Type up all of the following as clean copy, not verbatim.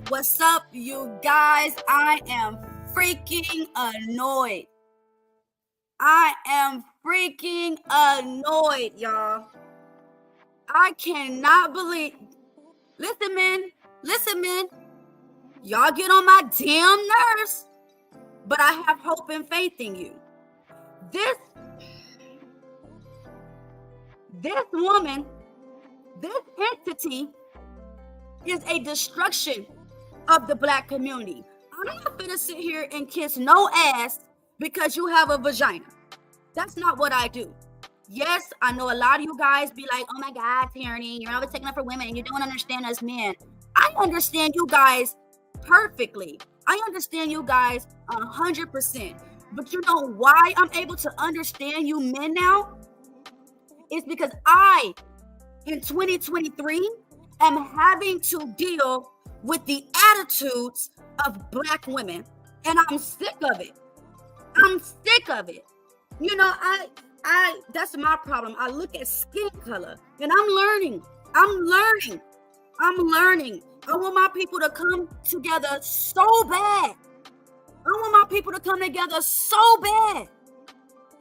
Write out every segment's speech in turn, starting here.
What's up, you guys? I am freaking annoyed. Y'all. I cannot believe. Listen, man. Y'all get on my damn nerves, but I have hope and faith in you. This woman, this entity is a destruction of the Black community. I'm not gonna sit here and kiss no ass because you have a vagina. That's not what I do. Yes, I know a lot of you guys be like, oh my God, Tyranny, you're always taking up for women and you don't understand us men. I understand you guys perfectly. I understand you guys 100%. But you know why I'm able to understand you men now? It's because I, in 2023, am having to deal with the attitudes of Black women. And I'm sick of it. You know, I that's my problem. I look at skin color and I'm learning. I want my people to come together so bad.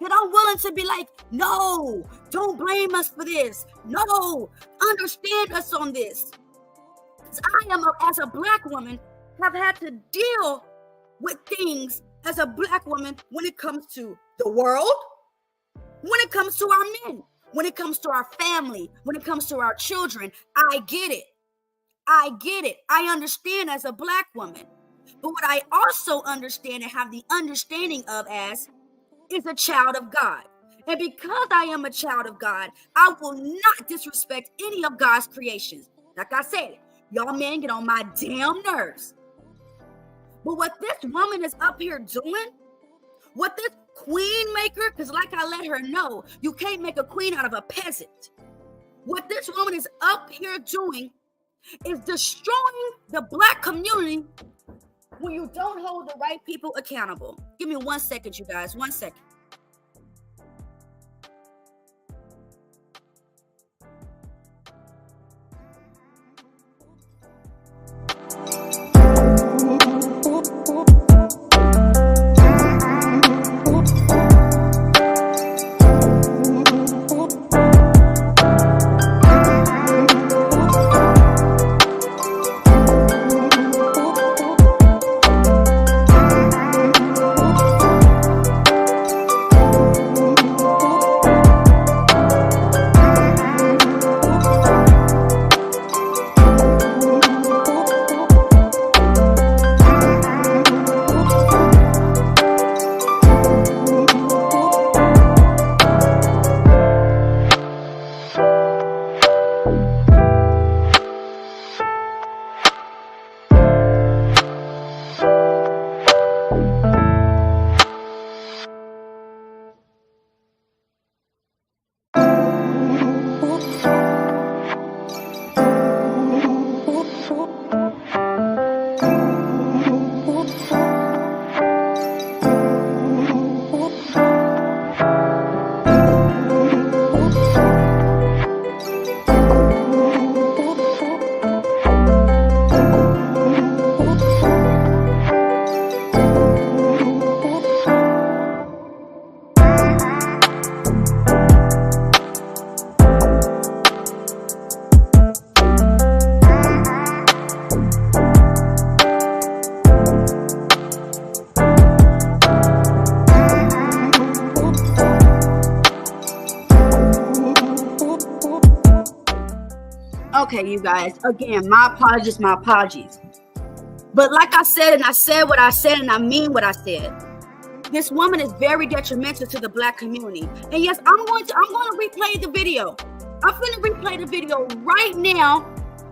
That I'm willing to be like, no, don't blame us for this. No, understand us on this. I am, as a Black woman, have had to deal with things as a Black woman when it comes to the world, when it comes to our men, when it comes to our family, when it comes to our children. I get it. I understand as a Black woman. But what I also understand and have the understanding of as is a child of God. And because I am a child of God, I will not disrespect any of God's creations. Like I said, y'all men get on my damn nerves. But what this woman is up here doing, what this queen maker, because like I let her know, you can't make a queen out of a peasant. What this woman is up here doing is destroying the Black community when you don't hold the right people accountable. Give me 1 second, you guys. 1 second. Okay, you guys, again, my apologies. But like I said, and I said what I said, and I mean what I said. This woman is very detrimental to the Black community. And yes, I'm going to replay the video. I'm going to replay the video right now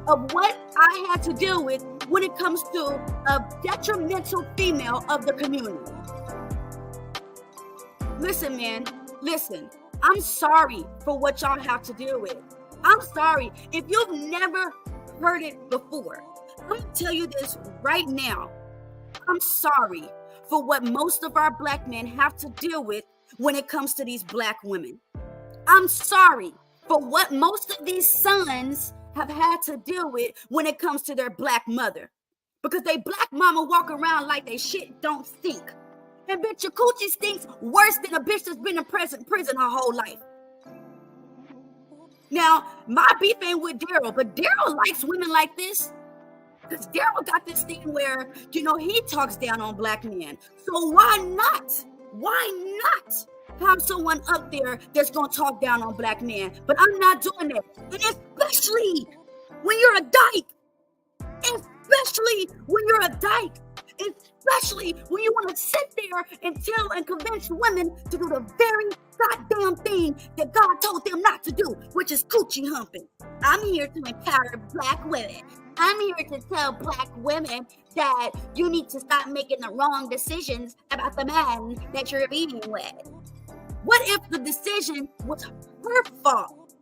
of what I had to deal with when it comes to a detrimental female of the community. Listen, man, listen. I'm sorry for what y'all have to deal with. I'm sorry. If you've never heard it before, I'm going to tell you this right now. I'm sorry for what most of our Black men have to deal with when it comes to these Black women. I'm sorry for what most of these sons have had to deal with when it comes to their Black mother. Because they Black mama walk around like they shit don't stink. And bitch, your coochie stinks worse than a bitch that's been in prison her whole life. Now, my beef ain't with Daryl, but Daryl likes women like this. Because Daryl got this thing where, he talks down on Black men. So why not? Why not have someone up there that's going to talk down on Black men? But I'm not doing that. And especially when you're a dyke. Especially when you're a dyke. Especially when you want to sit there and tell and convince women to do the very goddamn thing that God told them not to do, which is coochie humping. I'm here to empower Black women. I'm here to tell Black women that you need to stop making the wrong decisions about the man that you're being with. What if the decision was her fault?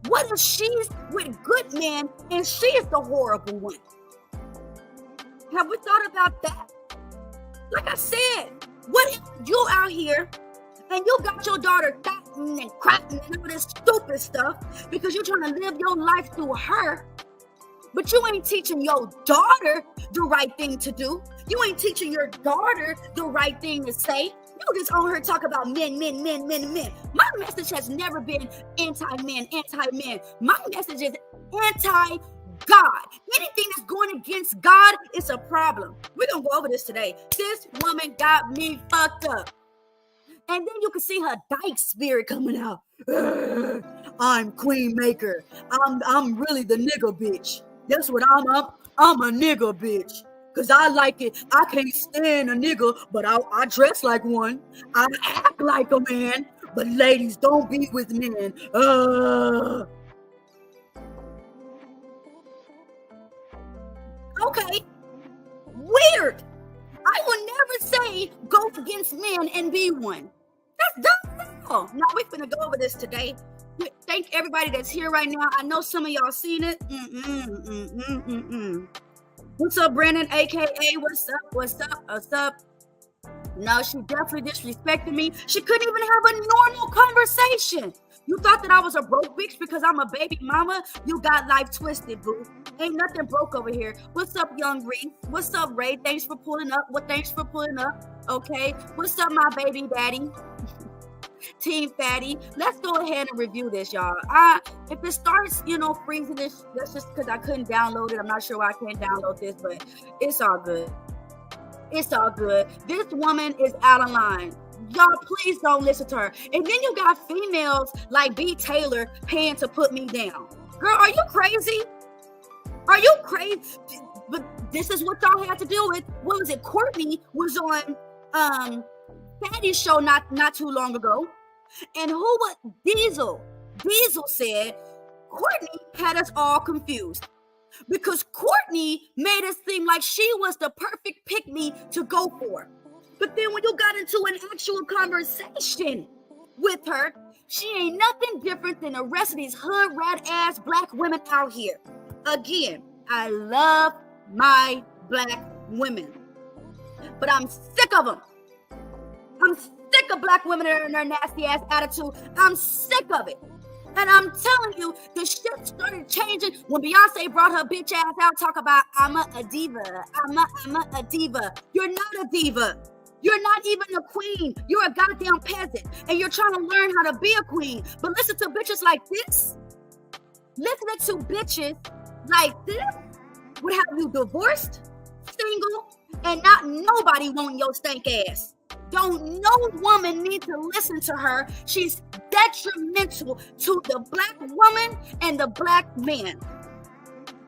What if she's with good men and she's the horrible one? Have we thought about that? Like I said, what if you out here and you got your daughter fattening and cracking and all this stupid stuff because you're trying to live your life through her, but you ain't teaching your daughter the right thing to do. You ain't teaching your daughter the right thing to say. You just on her talk about men. My message has never been anti-men. My message is anti-God. Anything that's going against God is a problem. We're going to go over this today. This woman got me fucked up. And then you can see her dyke spirit coming out. I'm queen maker. I'm really the nigga bitch. That's what I'm a nigga bitch. Because I like it. I can't stand a nigga, but I dress like one. I act like a man. But ladies, don't be with men. Okay, weird. I will never say go against men and be one. That's dumb. Now we're finna go over this today. Thank everybody that's here right now. I know some of y'all seen it. What's up, Brandon? AKA, what's up? What's up? What's up? No, she definitely disrespected me. She couldn't even have a normal conversation. You thought that I was a broke bitch because I'm a baby mama? You got life twisted, boo. Ain't nothing broke over here. What's up, Young Reese? What's up, Ray? Thanks for pulling up. Thanks for pulling up. Okay. What's up, my baby daddy? Team Fatty. Let's go ahead and review this, y'all. If it starts, freezing this, that's just because I couldn't download it. I'm not sure why I can't download this, but it's all good. It's all good. This woman is out of line. Y'all, please don't listen to her. And then you got females like B. Taylor paying to put me down. Girl, are you crazy? Are you crazy? But this is what y'all had to deal with. What was it? Courtney was on Fatty's show not too long ago. And who was Diesel? Diesel said Courtney had us all confused. Because Courtney made it seem like she was the perfect pick-me to go for. But then when you got into an actual conversation with her, she ain't nothing different than the rest of these hood rat-ass black women out here. Again, I love my black women. But I'm sick of them. I'm sick of black women and their nasty-ass attitude. I'm sick of it. And I'm telling you, the shit started changing when Beyonce brought her bitch ass out, talk about, I'm a diva. I'm a diva. You're not a diva. You're not even a queen. You're a goddamn peasant. And you're trying to learn how to be a queen. But listen to bitches like this. Listening to bitches like this would have you divorced, single, and not nobody wanting your stank ass. Don't no woman need to listen to her. She's detrimental to the black woman and the black man.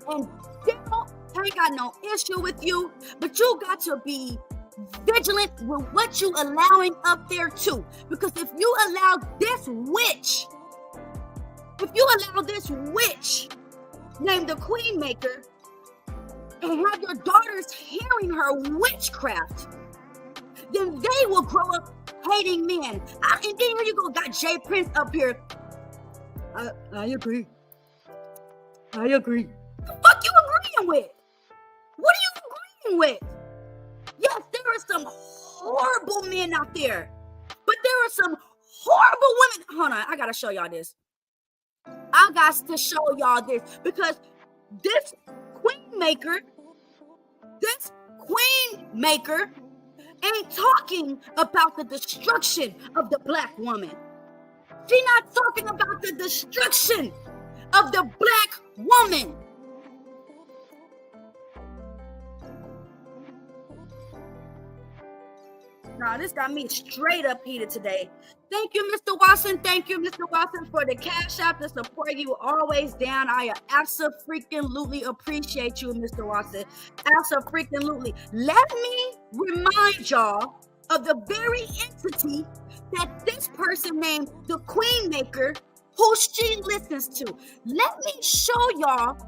And I ain't got no issue with you, but you got to be vigilant with what you allowing up there too. Because if you allow this witch named the Queen Maker and have your daughters hearing her witchcraft, then they will grow up hating men. And then here you go, got Jay Prince up here. I agree. The fuck you agreeing with? What are you agreeing with? Yes, there are some horrible men out there, but there are some horrible women. Hold on, I gotta show y'all this. I got to show y'all this because this Queen Maker ain't talking about the destruction of the black woman. She's not talking about the destruction of the black woman. Nah, this got me straight up heated today. Thank you, Mr. Watson. Thank you, Mr. Watson, for the cash app, the support. You always down. I absolutely appreciate you, Mr. Watson. Absolutely. Let me remind y'all of the very entity that this person named the Queen Maker, who she listens to. Let me show y'all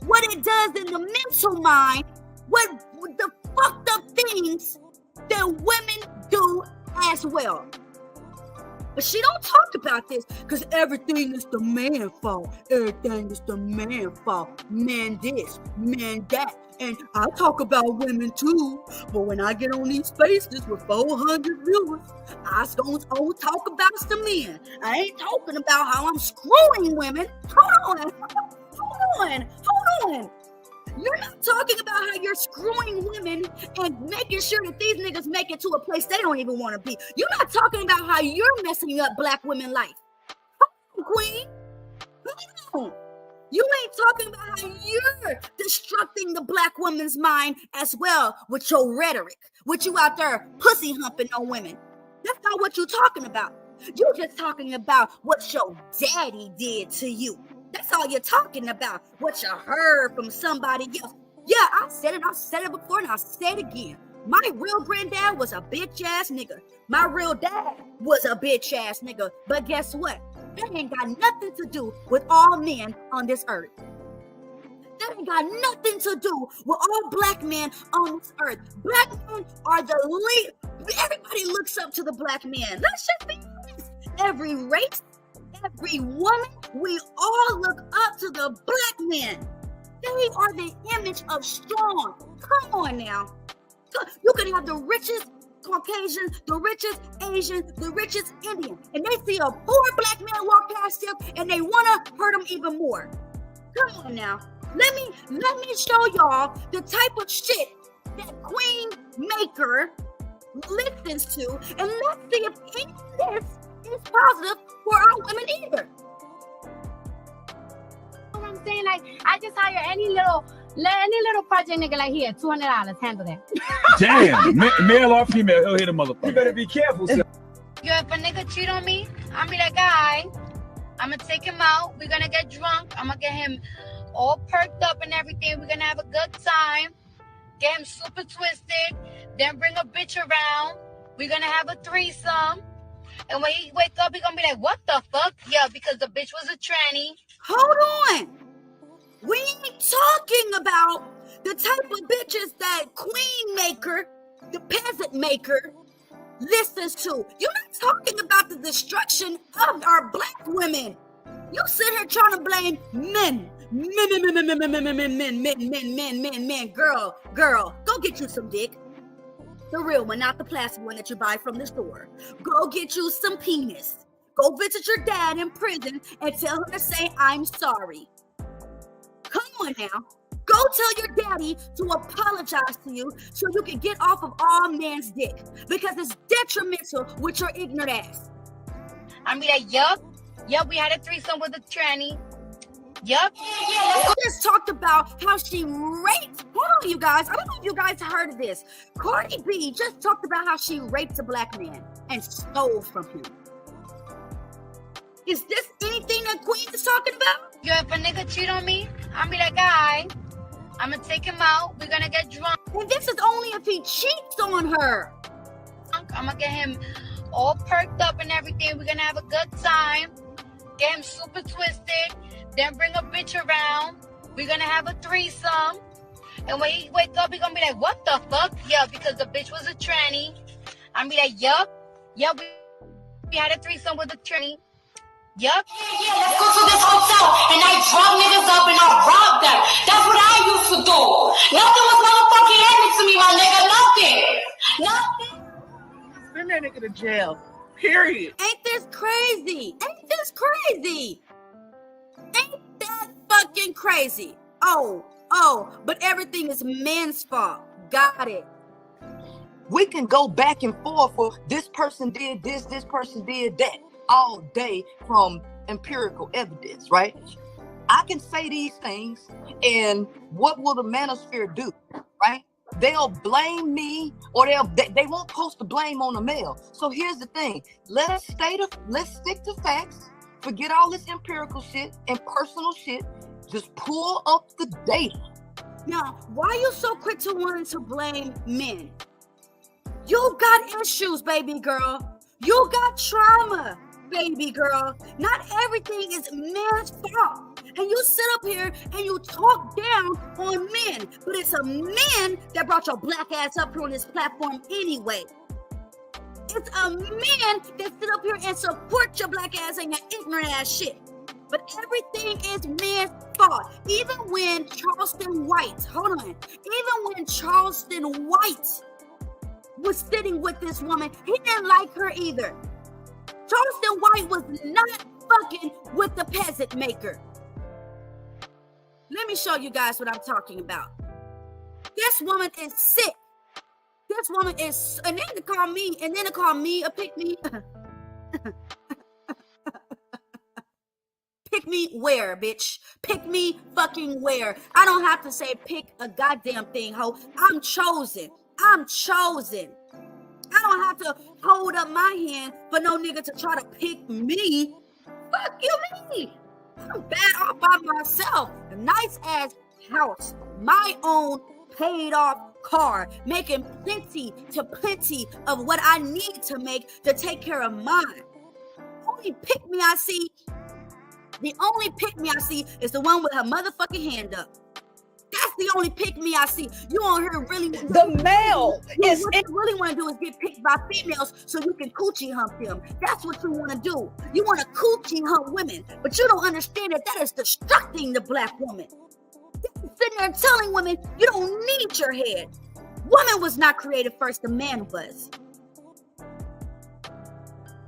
what it does in the mental mind, what the fucked up things that women do as well. But she don't talk about this because everything is the man fault. Everything is the man fault. Man this, man that. And I talk about women too, but when I get on these spaces with 400 viewers, I gonna talk about some men. I ain't talking about how I'm screwing women. Hold on. You're not talking about how you're screwing women and making sure that these niggas make it to a place they don't even want to be. You're not talking about how you're messing up black women's life. Hold on, Queen. Hold on. You ain't talking about how you're destructing the black woman's mind as well with your rhetoric, with you out there pussy humping on women. That's not what you're talking about. You're just talking about what your daddy did to you. That's all you're talking about, what you heard from somebody else. Yeah, I said it before and I'll say it again. My real granddad was a bitch ass nigga. My real dad was a bitch ass nigga. But guess what? That ain't got nothing to do with all men on this earth. That ain't got nothing to do with all black men on this earth. Black men are the lead. Everybody looks up to the black man. Let's just be honest. Every race, every woman, we all look up to the black man. They are the image of strong. Come on now. You can have the richest Caucasian, the richest Asian, the richest Indian, and they see a poor black man walk past them and they want to hurt him even more. Come on now. Let me show y'all the type of shit that Queen Maker listens to, and let's see if any of this is positive for our women either. You know what I'm saying? Like, I just hire any little project nigga like here, $200, handle that. Damn, male or female, he'll hit a motherfucker. You better be careful, sir. Yo, if a nigga cheat on me, I'm be like, alright, I'm gonna take him out. We're gonna get drunk. I'm gonna get him all perked up and everything. We're gonna have a good time. Get him super twisted. Then bring a bitch around. We're gonna have a threesome. And when he wake up, he gonna be like, what the fuck? Yeah, because the bitch was a tranny. Hold on. We ain't talking about the type of bitches that Queen Maker, the peasant maker, listens to. You're not talking about the destruction of our black women. You sit here trying to blame men. Men. Girl, go get you some dick. The real one, not the plastic one that you buy from the store. Go get you some penis. Go visit your dad in prison and tell him to say, I'm sorry. Come on now. Go tell your daddy to apologize to you so you can get off of all man's dick, because it's detrimental with your ignorant ass. I'm be like, yup, we had a threesome with a tranny. Yup. We just talked about how she raped. Hold on, you guys. I don't know if you guys heard of this. Cardi B just talked about how she raped a black man and stole from him. Is this anything that Queen is talking about? Yo, if a nigga cheat on me, I'm be like, alright, I'm gonna take him out. We're gonna get drunk. And this is only if he cheats on her. I'm gonna get him all perked up and everything. We're gonna have a good time. Get him super twisted. Then bring a bitch around. We're gonna have a threesome. And when he wake up, he gonna be like, what the fuck? Yeah, because the bitch was a tranny. I'm be like, yup, we had a threesome with a tranny. Yup. Let's go to this hotel and I drug niggas up and I robbed them. That's what I used to do. Nothing was motherfucking happening to me, my nigga. Nothing. Send that nigga to jail. Period. Ain't this crazy? Ain't that fucking crazy? Oh, but everything is men's fault. Got it. We can go back and forth for this person did this person did that all day from empirical evidence, right? I can say these things, and what will the manosphere do, right? They'll blame me, or they won't post the blame on the male. So here's the thing: let's stick to facts. Forget all this empirical shit and personal shit. Just pull up the data. Now, why are you so quick to wanting to blame men? You got issues, baby girl. You got trauma, baby girl. Not everything is man's fault. And you sit up here and you talk down on men, but it's a man that brought your black ass up here on this platform anyway. It's a man that sit up here and support your black ass and your ignorant ass shit. But everything is man's fault. Even when Charleston White was sitting with this woman, he didn't like her either. Charleston White was not fucking with the peasant maker. Let me show you guys what I'm talking about. This woman is sick. This woman is, and then to call me a pick me. Pick me where, bitch? Pick me fucking where? I don't have to say pick a goddamn thing, ho. I'm chosen. I don't have to hold up my hand for no nigga to try to pick me. Fuck you, me. I'm bad off by myself. A nice ass house, my own paid off car, making plenty of what I need to make to take care of mine. The only pick me I see is the one with her motherfucking hand up. That's the only pick me I see. You on here really The male is what you really want to do is get picked by females so you can coochie hump them. That's what you want to do. You want to coochie hump women, but you don't understand that is destructing the black woman. Sitting there telling women you don't need your head. Woman was not created first, the man was.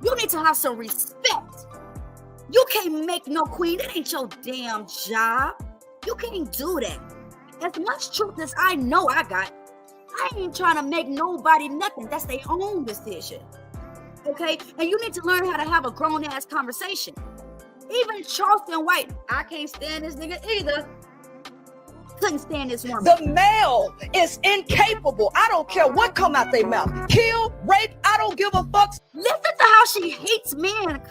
You need to have some respect. You can't make no queen. That ain't your damn job. You can't do that. As much truth as I know I got, I ain't trying to make nobody nothing. That's their own decision. Okay? And you need to learn how to have a grown-ass conversation. Even Charleston White, I can't stand this nigga either. Couldn't stand this woman. The male is incapable. I don't care what come out their mouth. Kill, rape, I don't give a fuck. Listen to how she hates men.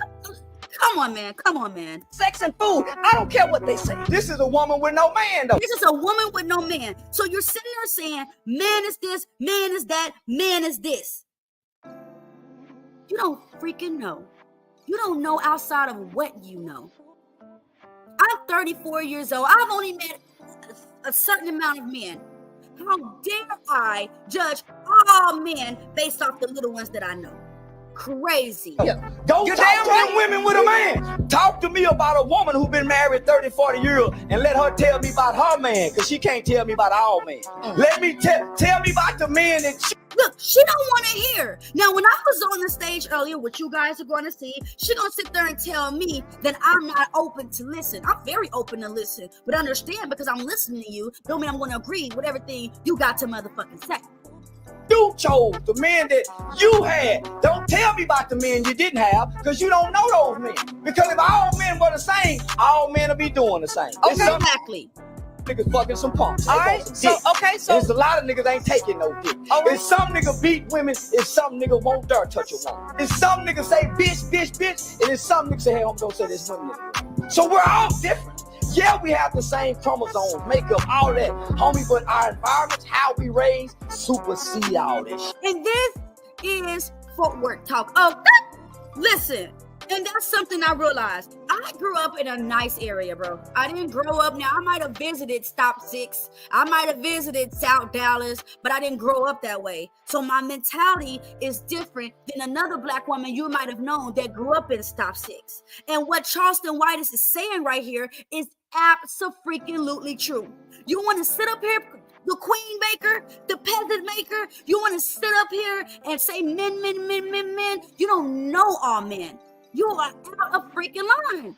Come on, man. Come on, man. Sex and food, I don't care what they say. This is a woman with no man, though. This is a woman with no man. So you're sitting there saying, man is this, man is that, man is this. You don't freaking know. You don't know outside of what you know. I'm 34 years old. I've only met a certain amount of men. How dare I judge all men based off the little ones that I know? Crazy. Yeah. Go talk to them women with a man. Talk to me about a woman who's been married 30, 40 years and let her tell me about her man, because she can't tell me about all men. Let me tell me about the men that Look, she don't want to hear. Now, when I was on the stage earlier, what you guys are going to see, she going to sit there and tell me that I'm not open to listen. I'm very open to listen, but understand, because I'm listening to you, don't mean I'm going to agree with everything you got to motherfucking say. you chose, the men that you had. Don't tell me about the men you didn't have, because you don't know those men. Because if all men were the same, all men would be doing the same. Exactly. Niggas fucking some punks. All right, so there's a lot of niggas ain't taking no dick. If some nigga beat women, if some nigga won't dare touch a woman. If some nigga say bitch, bitch, bitch, and if some nigga say, hey, I'm gonna say this women. So we're all different. Yeah, we have the same chromosomes, makeup, all that, homie, but our environments, how we raise, supersede all this shit. And this is footwork talk. Oh, listen. And that's something I realized. I grew up in a nice area, bro. I didn't grow up. Now, I might have visited Stop 6. I might have visited South Dallas, but I didn't grow up that way. So my mentality is different than another black woman you might have known that grew up in Stop 6. And what Charleston White is saying right here is absolutely true. You want to sit up here, the queen maker, the peasant maker, you want to sit up here and say men, men, men, men, men. You don't know all men. You are out of freaking line.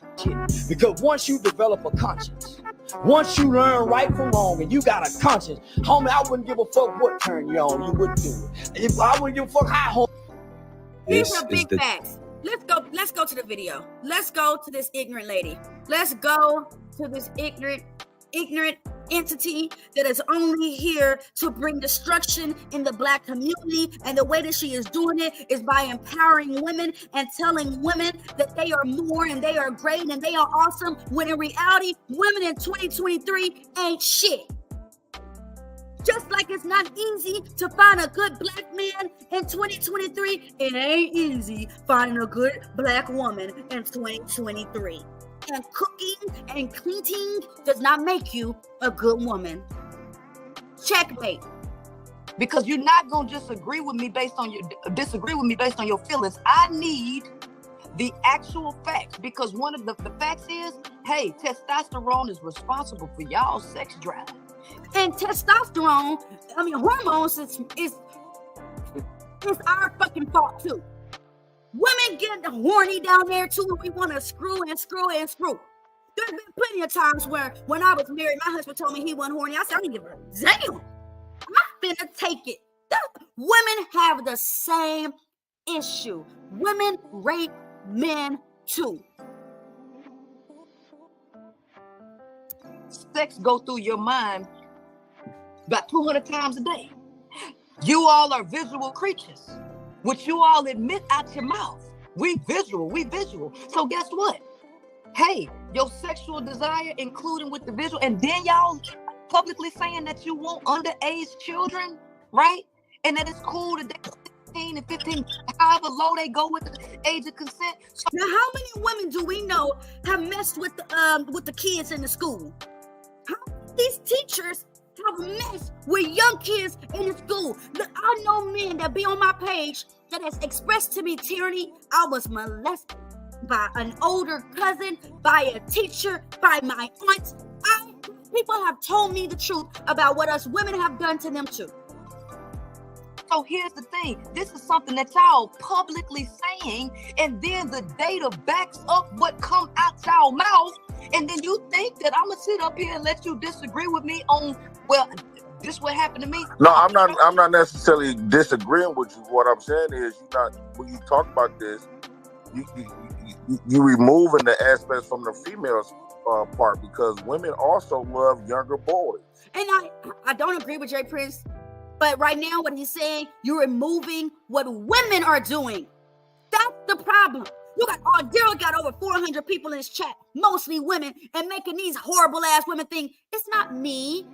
Because once you develop a conscience, once you learn right from wrong and you got a conscience, homie, I wouldn't give a fuck what turn you on, you wouldn't do it. If I wouldn't give a fuck how. These are big facts. Let's go to the video. Let's go to this ignorant lady. Let's go to this ignorant entity that is only here to bring destruction in the black community. And the way that she is doing it is by empowering women and telling women that they are more and they are great and they are awesome, when in reality, women in 2023 ain't shit. Just like it's not easy to find a good black man in 2023, it ain't easy finding a good black woman in 2023. And cooking and cleaning does not make you a good woman. Checkmate. Because you're not gonna disagree with me based on your feelings. I need the actual facts, because one of the facts is, hey, testosterone is responsible for y'all's sex drive. And testosterone, hormones is our fucking fault too. Women get horny down there too, and we want to screw and screw and screw. There's been plenty of times where, when I was married, my husband told me he wasn't horny. I said, I didn't give a damn. I'm finna take it. Women have the same issue. Women rape men too. Sex go through your mind about 200 times a day. You all are visual creatures, which you all admit out your mouth. We visual. So guess what? Hey, your sexual desire, including with the visual, and then y'all publicly saying that you want underage children, right? And that it's cool to date 16 and 15, however low they go with the age of consent. So now, how many women do we know have messed with the kids in the school? How many of these teachers young kids in the school. Look, I know men that be on my page that has expressed to me, Tyranny, I was molested by an older cousin, by a teacher, by my aunts. People have told me the truth about what us women have done to them too. So here's the thing. This is something that y'all publicly saying, and then the data backs up what come out y'all mouth, and then you think that I'm gonna sit up here and let you disagree with me on, well, this what happened to me? No, I'm not necessarily disagreeing with you. What I'm saying is, when you talk about this, you removing the aspects from the females part, because women also love younger boys. And I don't agree with Jay Prince, but right now what he's saying, you're removing what women are doing. That's the problem. You got Daryl got over 400 people in his chat, mostly women, and making these horrible ass women think it's not me.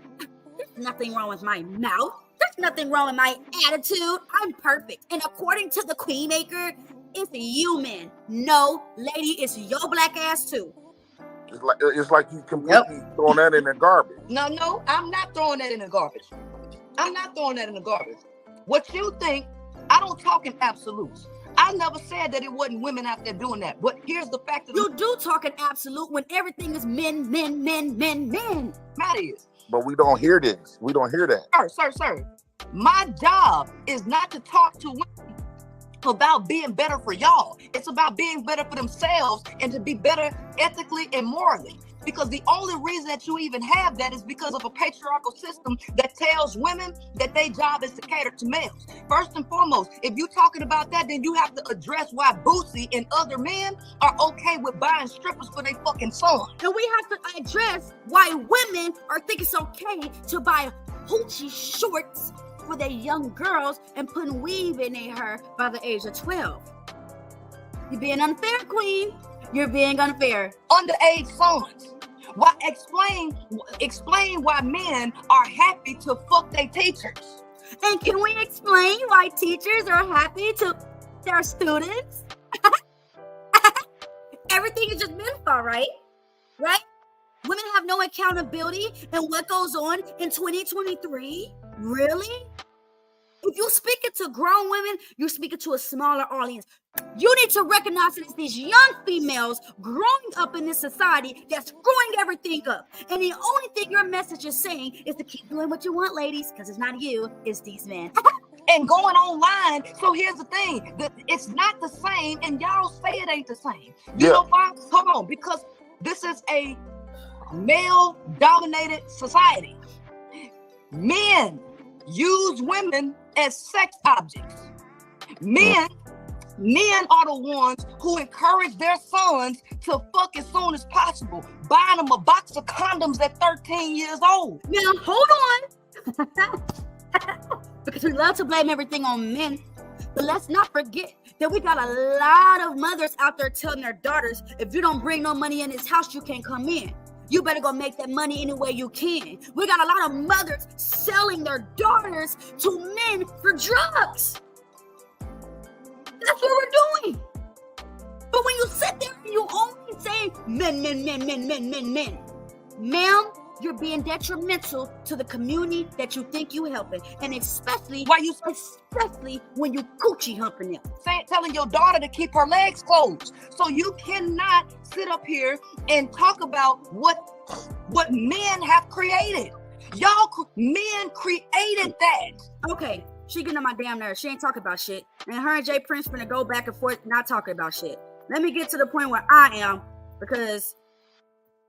There's nothing wrong with my mouth. There's nothing wrong with my attitude. I'm perfect. And according to the Queen Maker, it's you, man. No, lady, it's your black ass too. It's like you completely throwing that in the garbage. No, I'm not throwing that in the garbage. I'm not throwing that in the garbage. What you think, I don't talk in absolutes. I never said that it wasn't women out there doing that. But here's the fact of you do talk in absolute when everything is men. Matter is. But we don't hear this. We don't hear that. Sir. My job is not to talk to women about being better for y'all. It's about being better for themselves and to be better ethically and morally. Because the only reason that you even have that is because of a patriarchal system that tells women that their job is to cater to males. First and foremost, if you're talking about that, then you have to address why Boosie and other men are okay with buying strippers for their fucking son. And we have to address why women are thinking it's okay to buy hoochie shorts for their young girls and putting weave in their hair by the age of 12. You're being unfair, Queen. You're being unfair. Underage sons. Why explain why men are happy to fuck their teachers? And can we explain why teachers are happy to their students? Everything is just men's fault, right? Right? Women have no accountability in what goes on in 2023. Really? If you're speaking to grown women, you're speaking to a smaller audience. You need to recognize that it's these young females growing up in this society that's screwing everything up. And the only thing your message is saying is to keep doing what you want, ladies, because it's not you, it's these men. And going online. So here's the thing. It's not the same, and y'all say it ain't the same. You know why? Hold on. Because this is a male-dominated society. Men use women as sex objects. Men are the ones who encourage their sons to fuck as soon as possible, buying them a box of condoms at 13 years old. Now, hold on. Because we love to blame everything on men. But let's not forget that we got a lot of mothers out there telling their daughters, if you don't bring no money in this house, you can't come in. You better go make that money any way you can. We got a lot of mothers selling their daughters to men for drugs. That's what we're doing. But when you sit there and you only say men, ma'am, you're being detrimental to the community that you think you helping, and especially when you coochie humping them. Telling your daughter to keep her legs closed. So you cannot sit up here and talk about what men have created. Men created that. Okay, she getting on my damn nerves. She ain't talking about shit. And her and Jay Prince finna go back and forth, not talking about shit. Let me get to the point where I am, because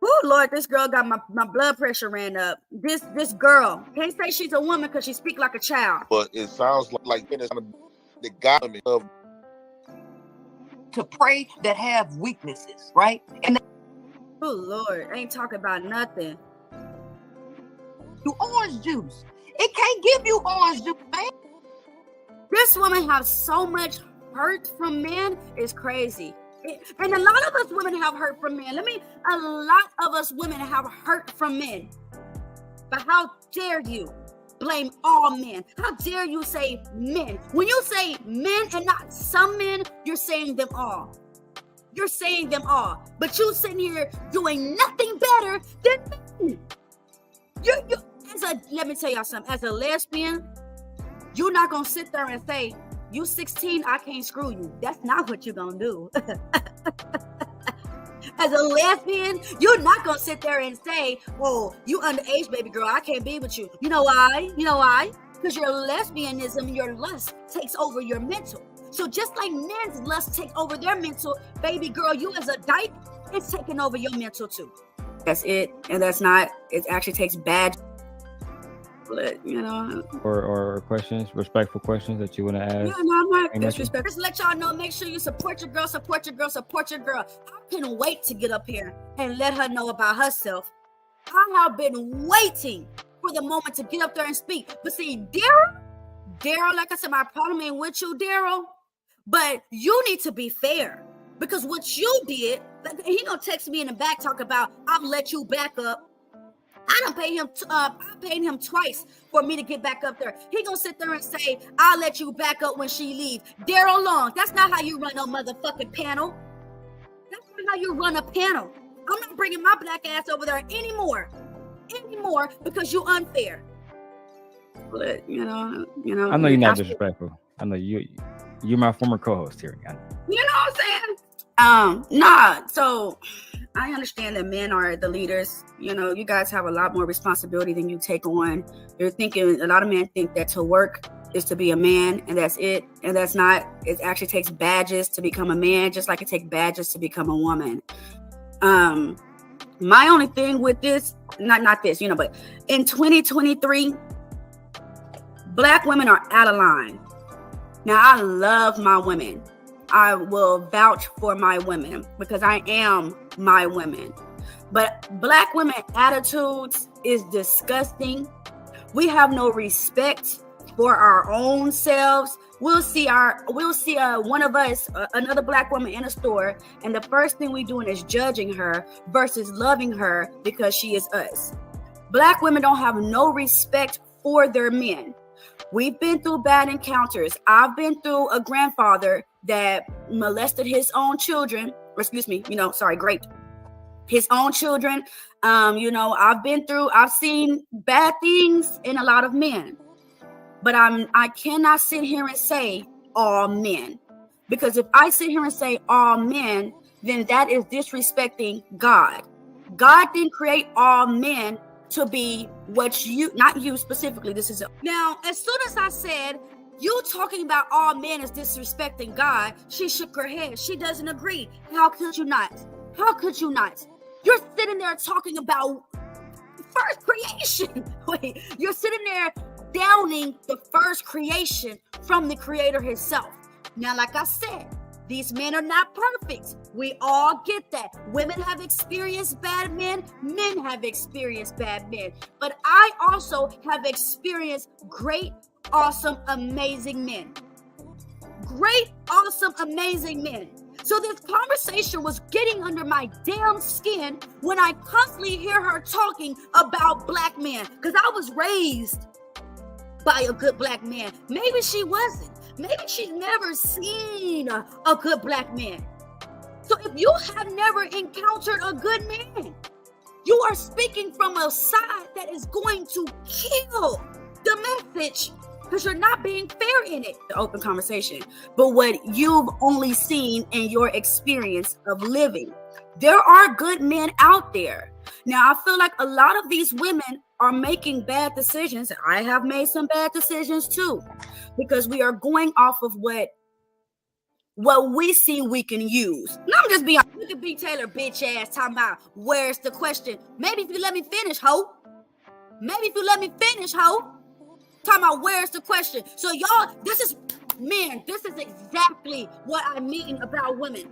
oh Lord, this girl got my blood pressure ran up. This girl, can't say she's a woman because she speak like a child. But it sounds like it's the government of to pray that have weaknesses, right? And oh Lord, ain't talking about nothing. You orange juice. It can't give you orange juice, man. This woman has so much hurt from men, it's crazy. And a lot of us women have hurt from men. A lot of us women have hurt from men. But how dare you blame all men? How dare you say men? When you say men and not some men, you're saying them all. You're saying them all. But you sitting here doing nothing better than men. You as let me tell y'all something. As a lesbian, you're not gonna sit there and say, you 16, I can't screw you. That's not what you're gonna do. As a lesbian, you're not gonna sit there and say, "Oh, you underage, baby girl, I can't be with you." You know why? Because your lesbianism, your lust takes over your mental. So just like men's lust take over their mental, baby girl, you as a dyke, it's taking over your mental too. That's it, and that's not. It actually takes bad. But, or questions, respectful questions that you want to ask. Yeah, no, I'm not disrespectful. Just let y'all know, make sure you support your girl, support your girl, support your girl. I couldn't wait to get up here and let her know about herself. I have been waiting for the moment to get up there and speak. But see, Daryl, like I said, my problem ain't with you, Daryl, but you need to be fair. Because what you did, he gonna text me in the back talk about, I've let you back up. I done paid him. I paid him twice for me to get back up there. He gonna sit there and say, "I'll let you back up when she leaves." Daryl Long, that's not how you run no motherfucking panel. That's not how you run a panel. I'm not bringing my black ass over there anymore, because you unfair. But I know you're not disrespectful. I know you're my former co-host here. You know what I'm saying? So I understand that men are the leaders. You guys have a lot more responsibility than you take on. You're thinking, a lot of men think that to work is to be a man, and that's it. And that's not. It actually takes badges to become a man, just like it takes badges to become a woman. My only thing with this, not this, but in 2023, Black women are out of line. Now, I love my women. I will vouch for my women because I am my women. But Black women attitudes is disgusting. We have no respect for our own selves. We'll see one of us, another Black woman in a store, and the first thing we doing is judging her versus loving her because she is us. Black women don't have no respect for their men. We've been through bad encounters. I've been through a grandfather that molested his own children, raped his own children. I've seen bad things in a lot of men, but I cannot sit here and say all men, because if I sit here and say all men, then that is disrespecting God. God didn't create all men to be not you specifically. Now, as soon as I said, you talking about all men is disrespecting God, she shook her head. She doesn't agree. How could you not? You're sitting there talking about first creation. Wait, you're sitting there downing the first creation from the Creator himself. Now, like I said, these men are not perfect. We all get that. Women have experienced bad men. Men have experienced bad men. But I also have experienced great, awesome, amazing men. Great, awesome, amazing men. So this conversation was getting under my damn skin when I constantly hear her talking about Black men. Because I was raised by a good Black man. Maybe she wasn't. Maybe she's never seen a good Black man. So if you have never encountered a good man, you are speaking from a side that is going to kill the message because you're not being fair in it. The open conversation, but what you've only seen in your experience of living. There are good men out there. Now, I feel like a lot of these women are making bad decisions. I have made some bad decisions too, because we are going off of what we see we can use. And I'm just being, look at B. Taylor, bitch ass, talking about where's the question. Maybe if you let me finish, ho. Talking about where's the question. So y'all, this is exactly what I mean about women.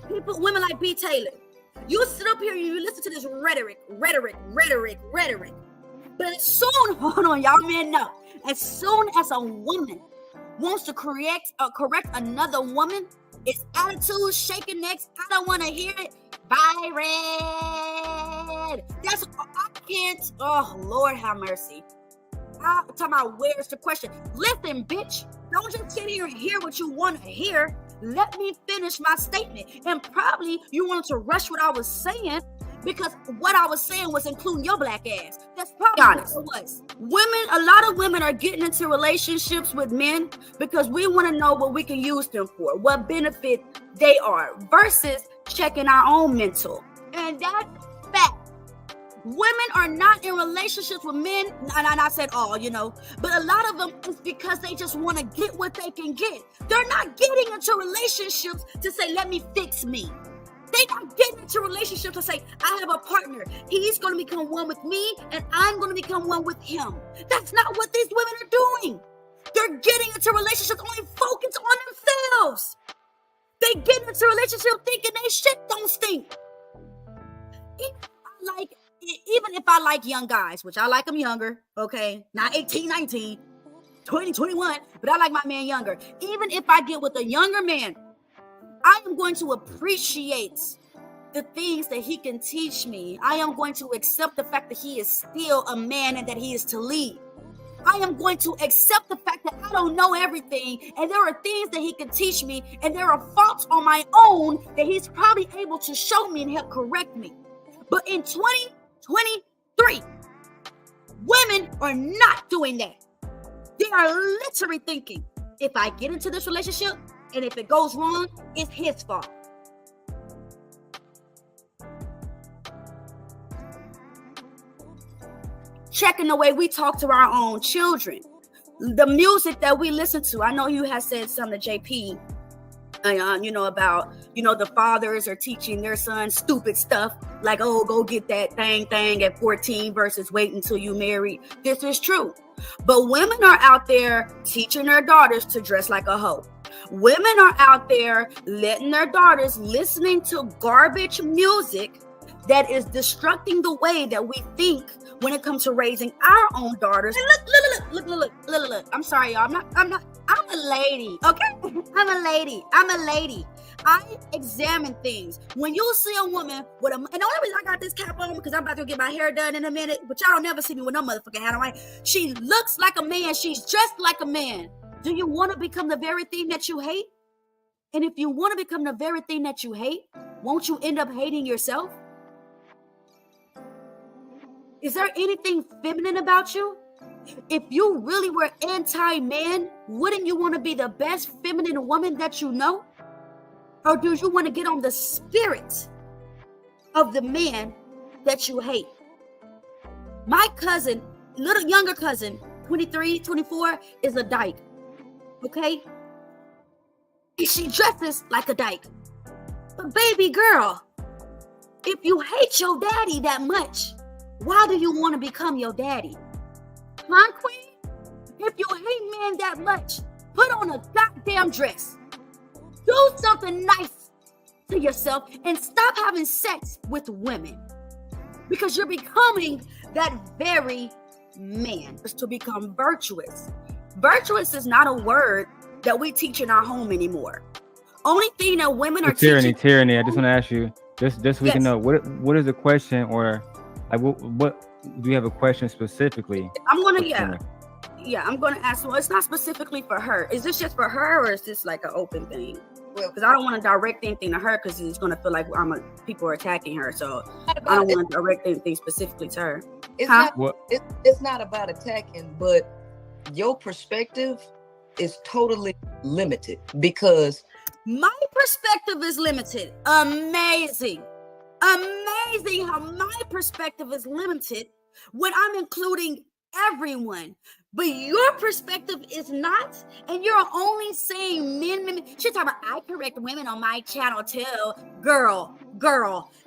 Women like B. Taylor. You sit up here and you listen to this rhetoric. But as soon, hold on, y'all men know, as soon as a woman wants to correct another woman, it's attitude, shaking necks. I don't want to hear it. Bye, Red. That's I can't. Oh, Lord have mercy. I'm talking about where's the question. Listen, bitch. Don't just sit here and hear what you want to hear. Let me finish my statement. And probably you wanted to rush what I was saying. Because what I was saying was including your black ass. That's probably honest. It was. Women, a lot of women are getting into relationships with men because we want to know what we can use them for, what benefit they are, versus checking our own mental. And that's fact. Women are not in relationships with men, and I said all, but a lot of them is because they just want to get what they can get. They're not getting into relationships to say, let me fix me. They're not getting into relationships to say, I have a partner. He's going to become one with me, and I'm going to become one with him. That's not what these women are doing. They're getting into relationships only focused on themselves. They get into relationships thinking they shit don't stink. Even if I like young guys, which I like them younger, okay, not 18, 19, 20, 21, but I like my man younger. Even if I get with a younger man, I am going to appreciate the things that he can teach me. I am going to accept the fact that he is still a man and that he is to lead. I am going to accept the fact that I don't know everything, and there are things that he can teach me, and there are faults on my own that he's probably able to show me and help correct me. But in 2023, women are not doing that. They are literally thinking, if I get into this relationship and if it goes wrong, it's his fault. Checking the way we talk to our own children, the music that we listen to. I know you have said something to JP, about, the fathers are teaching their sons stupid stuff like, oh, go get that thing at 14 versus wait until you married. This is true. But women are out there teaching their daughters to dress like a hoe. Women are out there letting their daughters listening to garbage music that is destructing the way that we think when it comes to raising our own daughters. And look. I'm sorry, y'all. I'm a lady, okay? I'm a lady. I examine things. When you see a woman with and the only reason I got this cap on because I'm about to get my hair done in a minute, but y'all don't never see me with no motherfucking hat on, right? She looks like a man. She's dressed like a man. Do you want to become the very thing that you hate? And if you want to become the very thing that you hate, won't you end up hating yourself? Is there anything feminine about you? If you really were anti-man, wouldn't you want to be the best feminine woman that you know? Or do you want to get on the spirit of the man that you hate? My cousin, little younger cousin, 23, 24, is a dyke. Okay? And she dresses like a dyke. But baby girl, if you hate your daddy that much, why do you want to become your daddy? Huh, queen? If you hate men that much, put on a goddamn dress. Do something nice to yourself and stop having sex with women. Because you're becoming that very man. It's to become virtuous. Virtuous is not a word that we teach in our home anymore. Only thing that women are teaching. Tyranny. I just want to ask you, just so we can know, what is the question, or like what do you have a question specifically? I'm gonna ask. Well, it's not specifically for her. Is this just for her, or is this like an open thing? Well, because I don't want to direct anything to her because it's gonna feel like people are attacking her. So I don't want to direct anything specifically to her. It's not about attacking, but your perspective is totally limited because my perspective is limited. Amazing how my perspective is limited when I'm including everyone, but your perspective is not, and you're only saying men. She's talking about, I correct women on my channel too. Girl,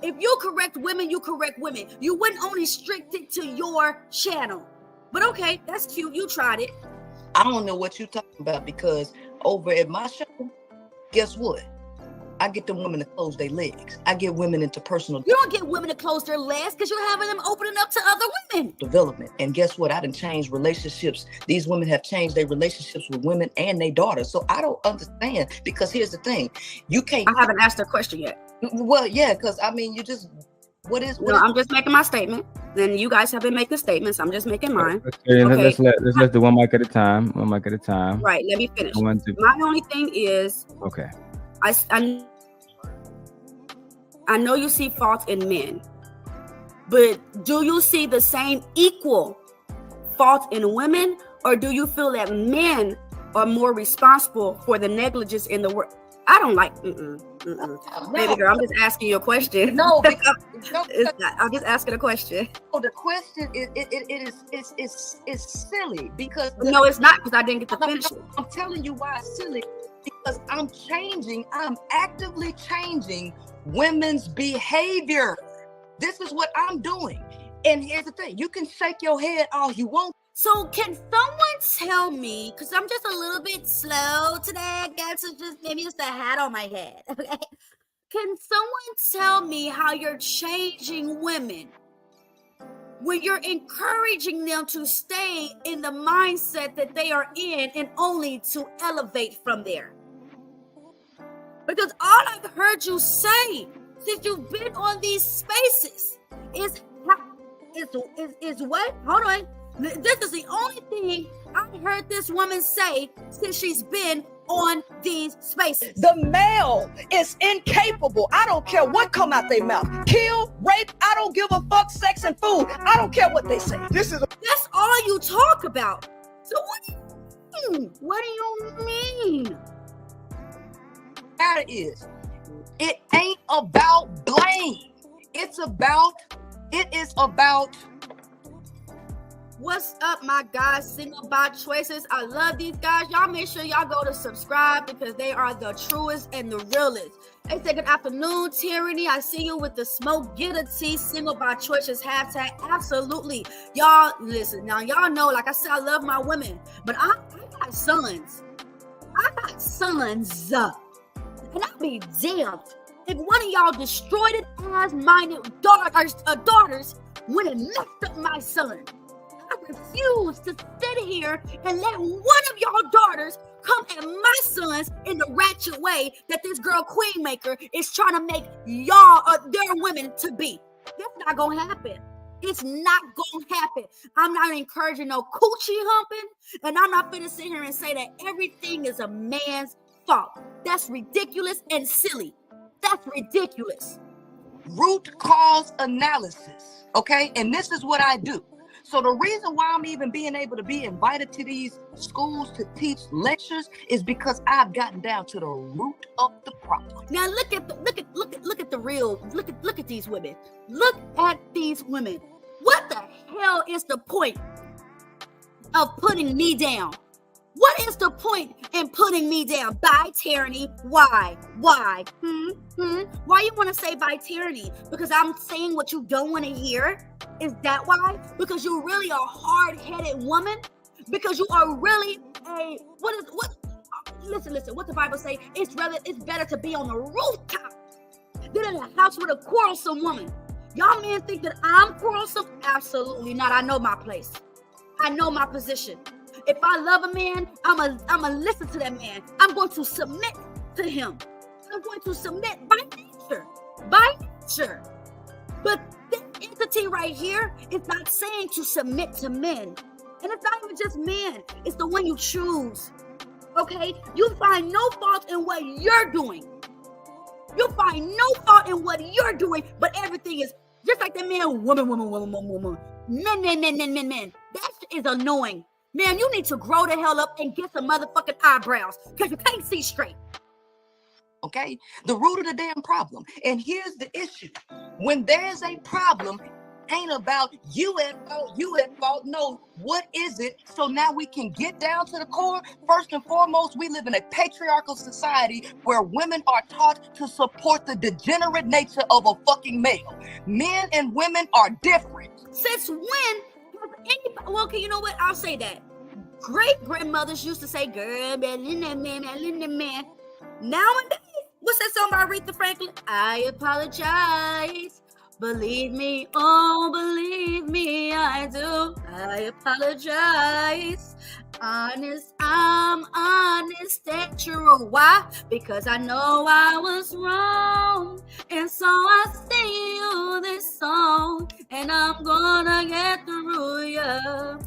if you correct women, you correct women. You wouldn't only strict it to your channel. But okay, that's cute. You tried it. I don't know what you're talking about because over at my show, guess what? I get them women to close their legs. I get women into personal. You don't get women to close their legs because you're having them opening up to other women. Development. And guess what? I done changed relationships. These women have changed their relationships with women and their daughters. So I don't understand because here's the thing. You can't. I haven't asked her question yet. Well, yeah, because I mean, you just, I'm just making my statement. Then you guys have been making statements. I'm just making mine. Okay. Let's do one mic at a time. Right. Let me finish. My only thing is. Okay. I know you see fault in men, But do you see the same equal fault in women, or do you feel that men are more responsible for the negligence in the world? I don't like, baby girl, I'm just asking you a question. No, I'm just asking a question. Oh, the question is silly because no, it's not, because I didn't get to finish it. I'm telling you why it's silly, because I'm actively changing women's behavior. This is what I'm doing. And here's the thing, you can shake your head all you want. So can someone tell me, because I'm just a little bit slow today, I guess it's just maybe it's the hat on my head, okay? Can someone tell me how you're changing women when you're encouraging them to stay in the mindset that they are in and only to elevate from there? Because all I've heard you say since you've been on these spaces is what? Hold on. This is the only thing I heard this woman say since she's been on these spaces. The male is incapable. I don't care what come out their mouth. Kill, rape, I don't give a fuck, sex and food. I don't care what they say. That's all you talk about. So what do you mean? Matter is, it ain't about blame. It is about what's up, my guys, Single by Choices. I love these guys. Y'all make sure y'all go to subscribe because they are the truest and the realest. They say good afternoon, Tyranny. I see you with the smoke. Get a tea. Single by Choices hashtag. Absolutely. Y'all listen. Now y'all know, like I said, I love my women, but I got sons. And I'll be damned if one of y'all destroyed ass-minded daughters went and messed up my son. I refuse to sit here and let one of y'all daughters come at my sons in the ratchet way that this girl Queenmaker is trying to make y'all their women to be. That's not gonna happen. It's not gonna happen. I'm not encouraging no coochie humping, and I'm not gonna sit here and say that everything is a man's fault. That's ridiculous and silly. That's ridiculous. Root cause analysis, okay? And this is what I do. So the reason why I'm even being able to be invited to these schools to teach lectures is because I've gotten down to the root of the problem. Now look at these women. Look at these women. What the hell is the point of putting me down? What is the point in putting me down? By tyranny? Why? Why you want to say by tyranny? Because I'm saying what you don't want to hear? Is that why? Because you're really a hard-headed woman? Because you are really listen, what the Bible say? It's better to be on the rooftop than in a house with a quarrelsome woman. Y'all men think that I'm quarrelsome? Absolutely not. I know my place. I know my position. If I love a man, I'm a listen to that man. I'm going to submit to him. I'm going to submit by nature. But this entity right here is not saying to submit to men. And it's not even just men. It's the one you choose. Okay? You find no fault in what you're doing. You find no fault in what you're doing, but everything is just like the man, woman. Men. That is annoying. Man, you need to grow the hell up and get some motherfucking eyebrows because you can't see straight. Okay? The root of the damn problem. And here's the issue. When there's a problem, ain't about you at fault. No, what is it? So now we can get down to the core. First and foremost, we live in a patriarchal society where women are taught to support the degenerate nature of a fucking male. Men and women are different. Since when? Well, okay, you know what? I'll say that. Great grandmothers used to say, girl, man. Nowadays, what's that song by Aretha Franklin? I apologize. Believe me, oh, believe me, I do. I apologize. I'm honest and true. Why? Because I know I was wrong. And so I sing you this song. And I'm gonna get through you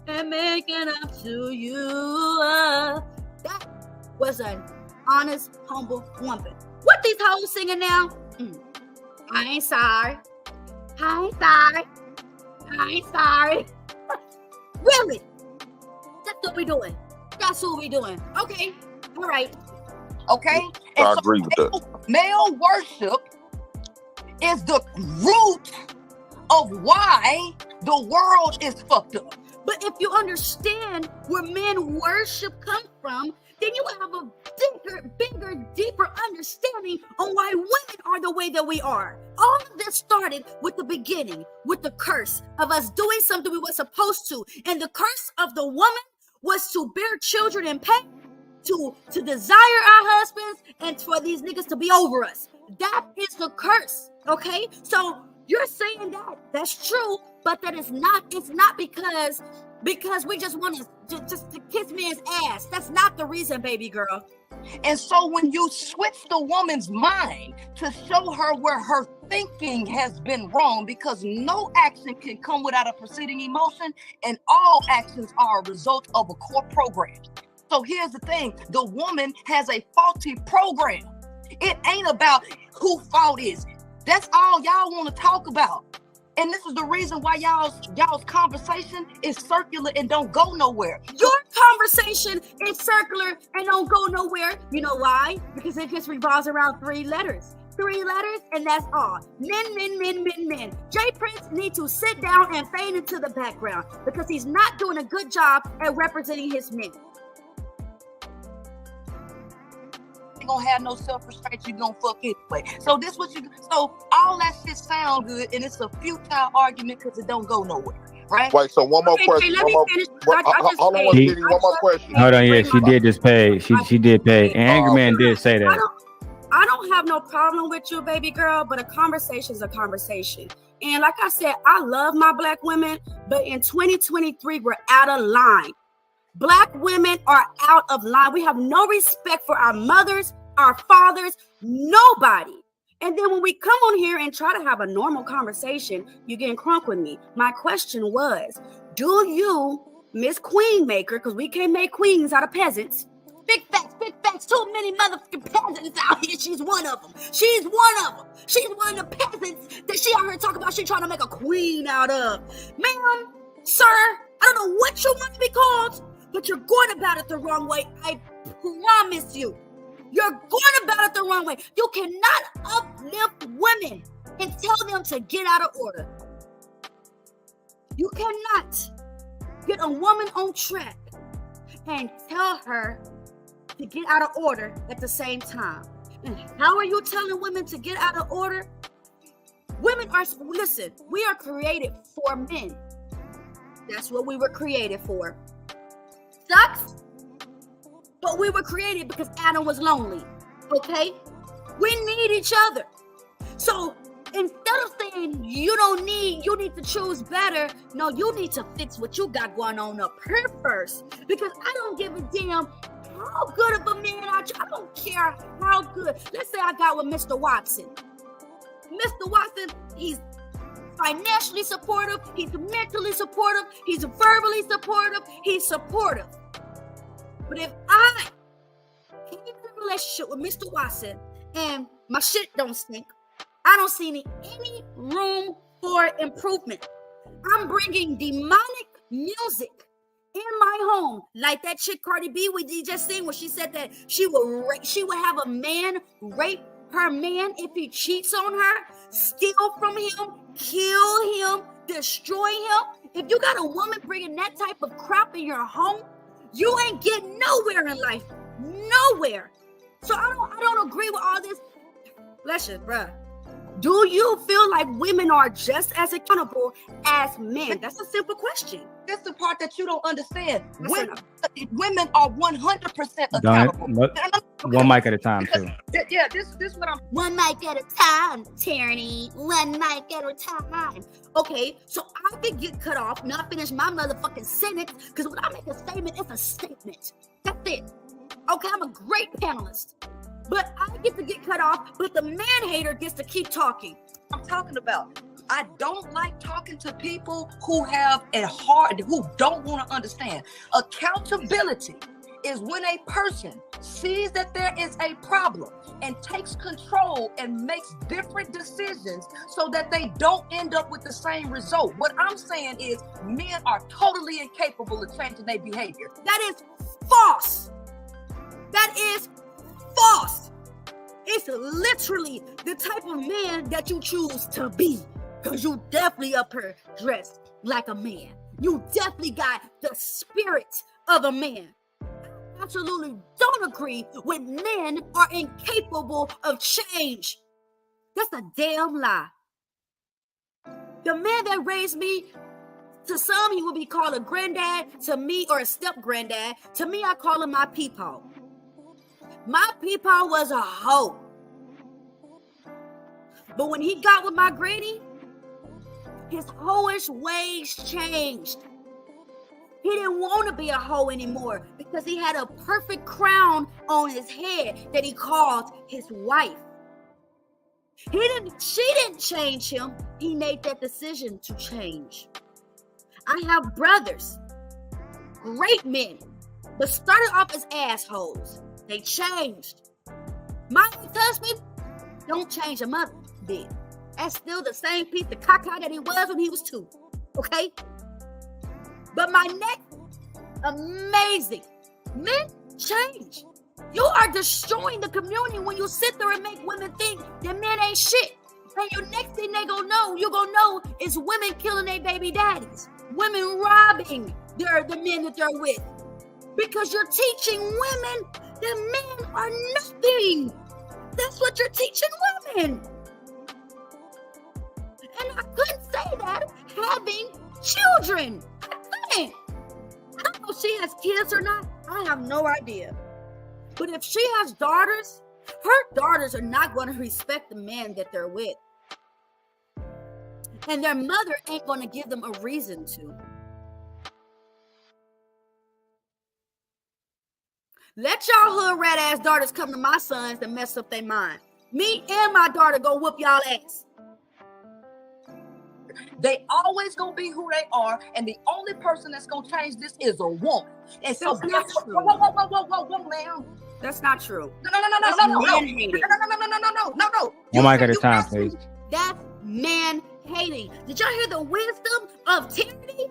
and make it up to you. That was an honest, humble woman. What these hoes singing now? I ain't sorry. I ain't sorry. Really? That's what we doing. That's what we doing. Okay. All right. Okay? I And agree with that. male worship is the root of why the world is fucked up. But if you understand where men worship comes from, then you have a bigger, deeper understanding on why women are the way that we are. All of this started with the beginning, with the curse of us doing something we were supposed to. And the curse of the woman was to bear children in pain, to desire our husbands, and for these niggas to be over us. That is the curse, okay? So you're saying that's true, but that is not, it's not because we just want to kiss man's ass. That's not the reason, baby girl. And so when you switch the woman's mind to show her where her thinking has been wrong, because no action can come without a preceding emotion, and all actions are a result of a core program. So here's the thing, the woman has a faulty program. It ain't about who fault is it. That's all y'all want to talk about. And this is the reason why y'all's conversation is circular and don't go nowhere. Your conversation is circular and don't go nowhere. You know why? Because it just revolves around 3 letters. 3 letters, and that's all. Men. Jay Prince needs to sit down and fade into the background because he's not doing a good job at representing his men. Gonna have no self-restraint, you gonna fuck anyway. So all that shit sound good, and it's a futile argument because it don't go nowhere, right? Wait, so one more question. Let me finish. Hold on, Kitty, one more question. Hold on, yeah, she did just pay. She did pay. And Angry Man did say that. I don't have no problem with you, baby girl, but a conversation is a conversation. And like I said, I love my black women, but in 2023, we're out of line. Black women are out of line. We have no respect for our mothers, our fathers, nobody. And then when we come on here and try to have a normal conversation, you're getting crunk with me. My question was, do you, Miss Queen Maker, because we can't make queens out of peasants. Big facts, too many motherfucking peasants out here. She's one of them. She's one of the peasants that she out here talking about she trying to make a queen out of. Ma'am, sir, I don't know what you want to be called, but you're going about it the wrong way. I promise you. You're going about it the wrong way. You cannot uplift women and tell them to get out of order. You cannot get a woman on track and tell her to get out of order at the same time. And how are you telling women to get out of order? Listen, we are created for men. That's what we were created for. Sucks? But we were created because Adam was lonely, okay? We need each other. So instead of saying you need to choose better, no, you need to fix what you got going on up here first. Because I don't give a damn how good of a man I don't care how good. Let's say I got with Mr. Watson. Mr. Watson, he's financially supportive, he's mentally supportive, he's verbally supportive, he's supportive. But if I get in a relationship with Mr. Watson and my shit don't stink, I don't see any room for improvement. I'm bringing demonic music in my home, like that chick Cardi B we just seen when she said that she would have a man rape her man if he cheats on her, steal from him, kill him, destroy him. If you got a woman bringing that type of crap in your home, you ain't getting nowhere in life. Nowhere. So I don't agree with all this. Listen, bruh. Do you feel like women are just as accountable as men? That's a simple question. That's the part that you don't understand. Women are 100% accountable. One mic at a time, too. Yeah, this what I'm... One mic at a time, Tyranny. One mic at a time. Okay, so I could get cut off, not finish my motherfucking sentence, because when I make a statement, it's a statement. That's it. Okay, I'm a great panelist. But I get to get cut off, but the man hater gets to keep talking. I'm talking about. I don't like talking to people who have a heart, who don't want to understand. Accountability is when a person sees that there is a problem and takes control and makes different decisions so that they don't end up with the same result. What I'm saying is men are totally incapable of changing their behavior. That is false. That is false. It's literally the type of man that you choose to be, because you definitely up here dressed like a man. You definitely got the spirit of a man. I absolutely don't agree with men are incapable of change. That's a damn lie. The man that raised me, to some he would be called a granddad, to me, or a step granddad. To me, I call him my peepaw. My peepaw was a hoe. But when he got with my granny, his hoish ways changed. He didn't want to be a hoe anymore because he had a perfect crown on his head that he called his wife. She didn't change him. He made that decision to change. I have brothers, great men, but started off as assholes. They changed. My ex-husband don't change a mother bit. That's still the same piece of caca that he was when he was 2. Okay? But my next, amazing. Men change. You are destroying the community when you sit there and make women think that men ain't shit. And your next thing you're gonna know is women killing their baby daddies. Women robbing the men that they're with. Because you're teaching women that men are nothing. That's what you're teaching women. And I couldn't say that having children. I couldn't. I don't know if she has kids or not. I have no idea. But if she has daughters, her daughters are not going to respect the man that they're with. And their mother ain't going to give them a reason to. Let y'all hood rat ass daughters come to my sons and mess up their mind. Me and my daughter go whoop y'all ass. They always gonna be who they are, and the only person that's gonna change this is a woman. And so That's not true. Whoa, ma'am. That's not true. No. One mic at a time, please. That's man hating. Did y'all hear the wisdom of Tyranny?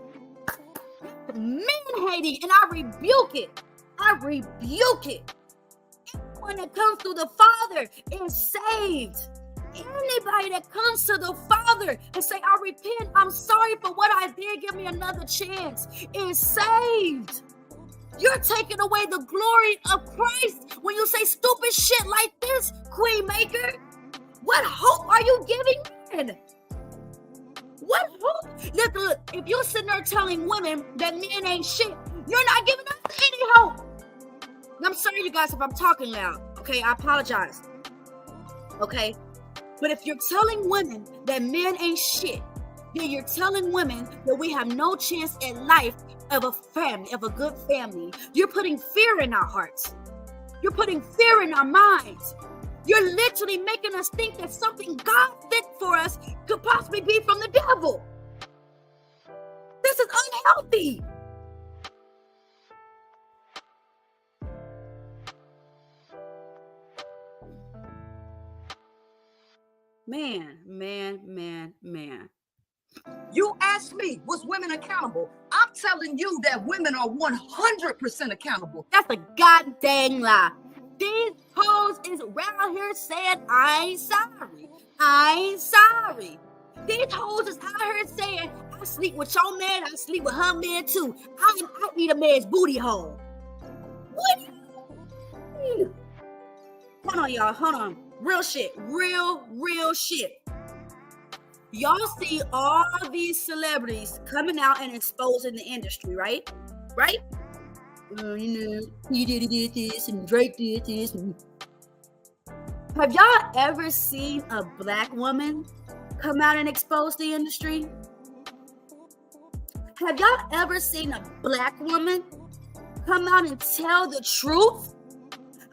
Man hating, and I rebuke it. I rebuke it. Anyone that comes through the Father is saved. Anybody that comes to the Father and say, I repent, I'm sorry for what I did, give me another chance, is saved. You're taking away the glory of Christ when you say stupid shit like this, Queen Maker. What hope are you giving men? What hope? Look, if you're sitting there telling women that men ain't shit, you're not giving us any hope. I'm sorry, you guys, if I'm talking loud. Okay, I apologize. Okay? But if you're telling women that men ain't shit, then you're telling women that we have no chance at life of a family, of a good family. You're putting fear in our hearts. You're putting fear in our minds. You're literally making us think that something God sent for us could possibly be from the devil. This is unhealthy. Man. You asked me, was women accountable? I'm telling you that women are 100% accountable. That's a goddamn lie. These hoes is around here saying, I ain't sorry. I ain't sorry. These hoes is out here saying, I sleep with your man, I sleep with her man too. I eat a man's booty hole. What? Hold on, y'all. Hold on. Real shit. Real shit. Y'all see all these celebrities coming out and exposing the industry, right? Right? He did this and Drake did this. Have y'all ever seen a black woman come out and expose the industry? Have y'all ever seen a black woman come out and tell the truth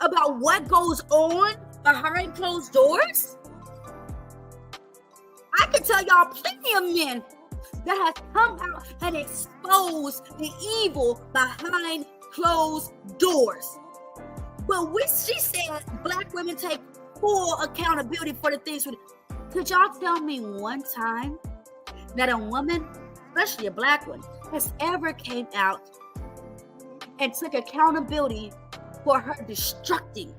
about what goes on behind closed doors? I can tell y'all plenty of men that have come out and exposed the evil behind closed doors. But she said black women take full accountability for the things. Could y'all tell me one time that a woman, especially a black one, has ever came out and took accountability for her destructing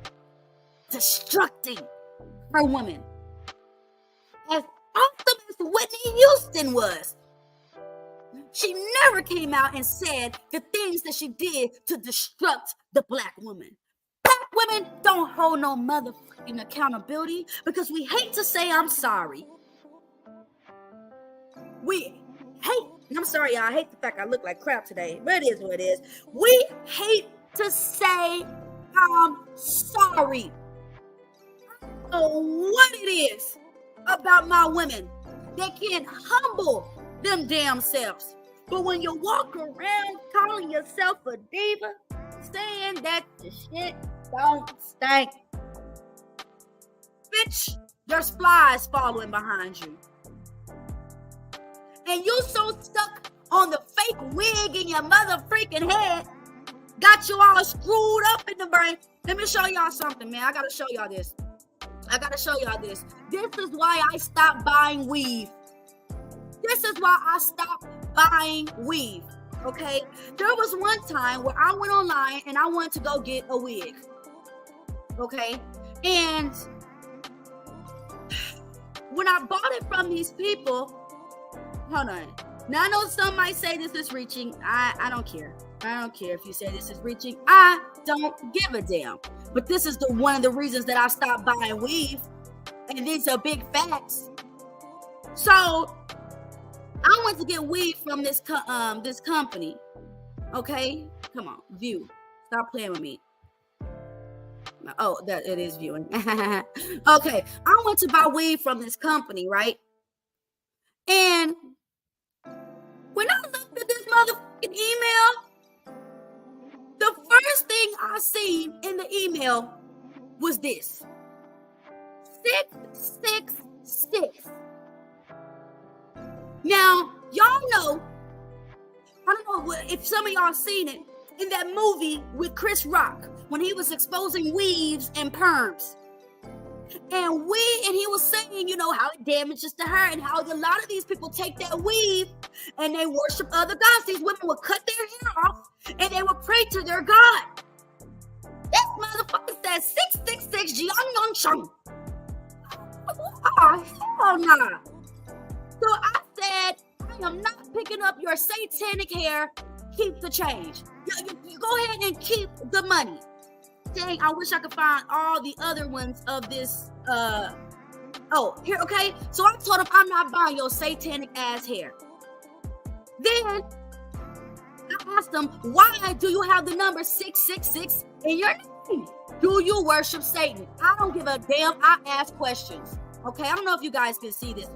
her woman? As awesome as Whitney Houston was, she never came out and said the things that she did to destruct the black woman. Black women don't hold no motherfucking accountability because we hate to say I'm sorry. I'm sorry, y'all. I hate the fact I look like crap today, but it is what it is. We hate to say I'm sorry. I don't know what it is about my women that can't humble them damn selves. But when you walk around calling yourself a diva, saying that the shit don't stink, bitch, there's flies following behind you. And you so stuck on the fake wig in your mother freaking head, got you all screwed up in the brain. Let me show y'all something, man. I gotta show y'all this. This is why I stopped buying weave. Okay? There was one time where I went online and I wanted to go get a wig. Okay? And when I bought it from these people, hold on. Now I know some might say this is reaching. I don't care. I don't care if you say this is reaching. I don't give a damn. But this is one of the reasons that I stopped buying weave. And these are big facts. So I went to get weave from this company. Okay? Come on, view. Stop playing with me. Oh, that it is viewing. Okay. I went to buy weave from this company, right? And when I looked at this motherfucking email, the first thing I seen in the email was this. 666. Now, y'all know, I don't know if some of y'all seen it, in that movie with Chris Rock, when he was exposing weaves and perms. And he was saying, how it damages to her and how a lot of these people take that weave and they worship other gods. These women would cut their hair off and they would pray to their God. This motherfucker said 666 Jiang Chung. Oh, hell nah. So I said, I am not picking up your satanic hair. Keep the change. You go ahead and keep the money. Dang, I wish I could find all the other ones of this. Here, okay? So I told him I'm not buying your satanic ass hair. Then I asked him, why do you have the number 666 in your name? Do you worship Satan? I don't give a damn. I ask questions. Okay, I don't know if you guys can see this.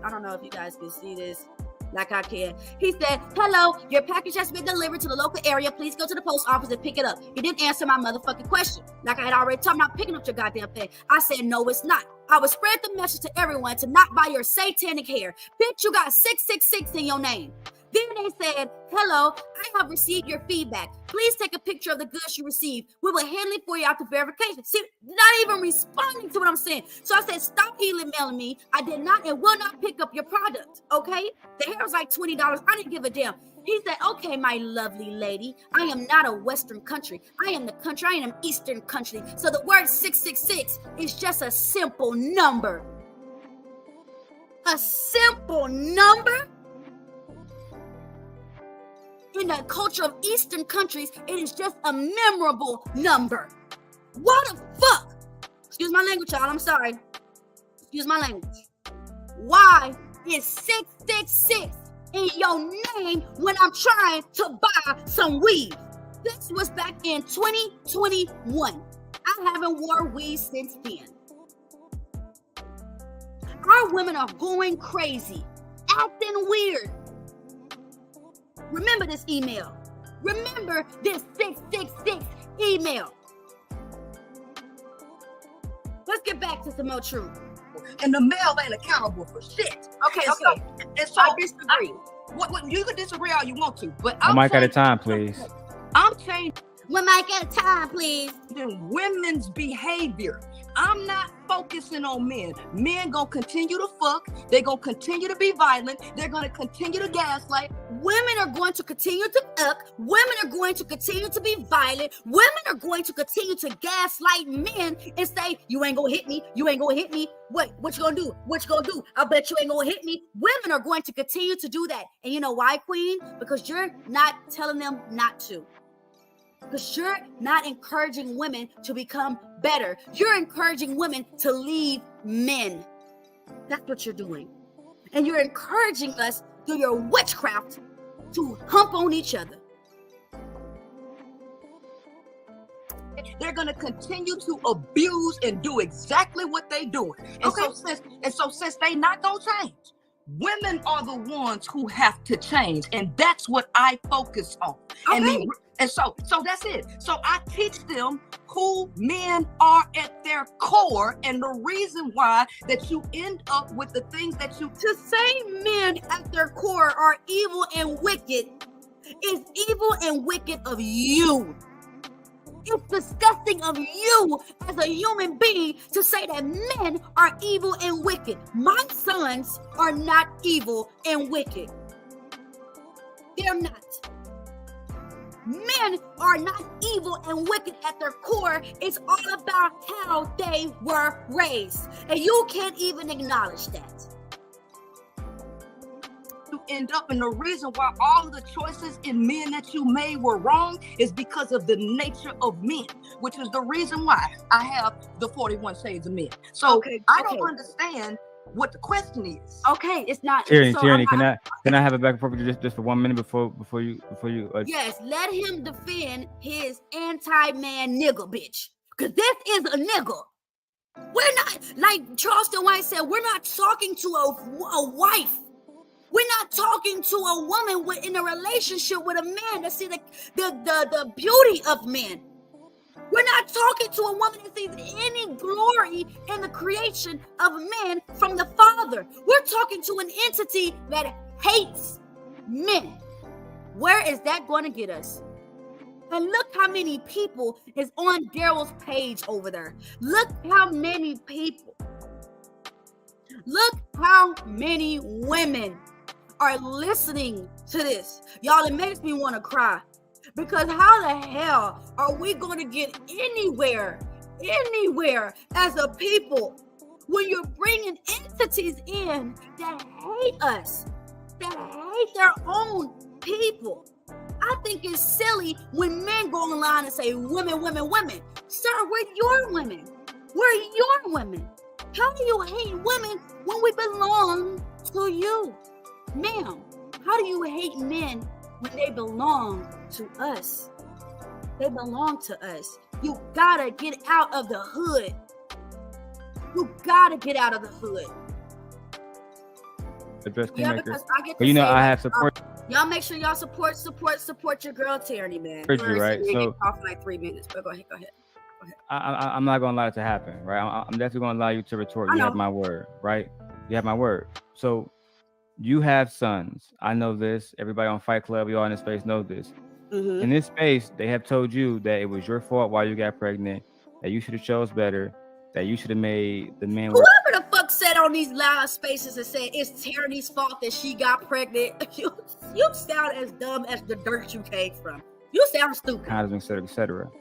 Like I can. He said, hello, your package has been delivered to the local area. Please go to the post office and pick it up. He didn't answer my motherfucking question. Like I had already told him, I'm not picking up your goddamn thing. I said, no, it's not. I would spread the message to everyone to not buy your satanic hair. Bitch, you got 666 in your name. Then they said, hello, I have received your feedback. Please take a picture of the goods you received. We will handle it for you after verification. See, not even responding to what I'm saying. So I said, stop emailing me. I did not and will not pick up your product, okay? The hair was like $20. I didn't give a damn. He said, okay, my lovely lady, I am not a Western country. I am the country. I am Eastern country. So the word 666 is just a simple number. A simple number? In the culture of Eastern countries, it is just a memorable number. What the fuck? Excuse my language, y'all. I'm sorry. Excuse my language. Why is 666 in your name when I'm trying to buy some weave? This was back in 2021. I haven't worn weave since then. Our women are going crazy, acting weird. Remember this email. Remember this 666 email. Let's get back to some more truth. And the male ain't accountable for shit. Okay. And so I disagree. What you can disagree all you want to, but I might got a time, please. I'm changing One mic at a time, please. Women's behavior. I'm not focusing on men. Men gonna continue to fuck. They're gonna continue to be violent. They're gonna continue to gaslight. Women are going to continue to fuck. Women are going to continue to be violent. Women are going to continue to gaslight men and say, you ain't gonna hit me. You ain't gonna hit me. What you gonna do? What you gonna do? I bet you ain't gonna hit me. Women are going to continue to do that. And you know why, Queen? Because you're not telling them not to. Because you're not encouraging women to become better. You're encouraging women to leave men. That's what you're doing. And you're encouraging us through your witchcraft to hump on each other. They're gonna continue to abuse and do exactly what they doing. And so since they not gonna change, women are the ones who have to change, and that's what I focus on. Okay. And so that's it. So I teach them who men are at their core, and the reason why that you end up with the things that you. To say men at their core are evil and wicked is evil and wicked of you. It's disgusting of you as a human being to say that men are evil and wicked. My sons are not evil and wicked. They're not. Men are not evil and wicked at their core. It's all about how they were raised. And you can't even acknowledge that. You end up, and the reason why all of the choices in men that you made were wrong is because of the nature of men, which is the reason why I have the 41 Shades of Men. So I don't understand what the question is. Okay, it's not. Tyranny, so Tyranny, can I have it back and forth with you just for 1 minute before you Yes, let him defend his anti-man nigga bitch. Cause this is a nigga. We're not, like Charleston White said, we're not talking to a wife. We're not talking to a woman in a relationship with a man that sees the beauty of men. We're not talking to a woman that sees any glory in the creation of men from the Father. We're talking to an entity that hates men. Where is that going to get us? And look how many people is on Daryl's page over there. Look how many people. Look how many women are listening to this. Y'all, it makes me want to cry. Because how the hell are we going to get anywhere as a people when you're bringing entities in that hate us, that hate their own people? I think it's silly when men go online and say, women, women, women. Sir, we're your women. We're your women. How do you hate women when we belong to you? Ma'am, how do you hate men when they belong to us? They belong to us. You gotta get out of the hood. You gotta get out of the hood. address Yeah, Queenmaker? because I get But to you know, say, I have support. y'all make sure y'all support your girl Tyranny, man. Heard you, right? So off in like 3 minutes, but go ahead. I'm not gonna allow it to happen, right? I'm definitely gonna allow you to retort. You have my word, right? You have my word. So you have sons. I know this. Everybody on Fight Club, you all in this space know this. Mm-hmm. In this space, they have told you that it was your fault why you got pregnant, that you should have chose better, that you should have made the man work. Whoever the fuck said on these loud spaces and said it's Tyranny's fault that she got pregnant, you sound as dumb as the dirt you came from. You sound stupid. Et cetera, et cetera.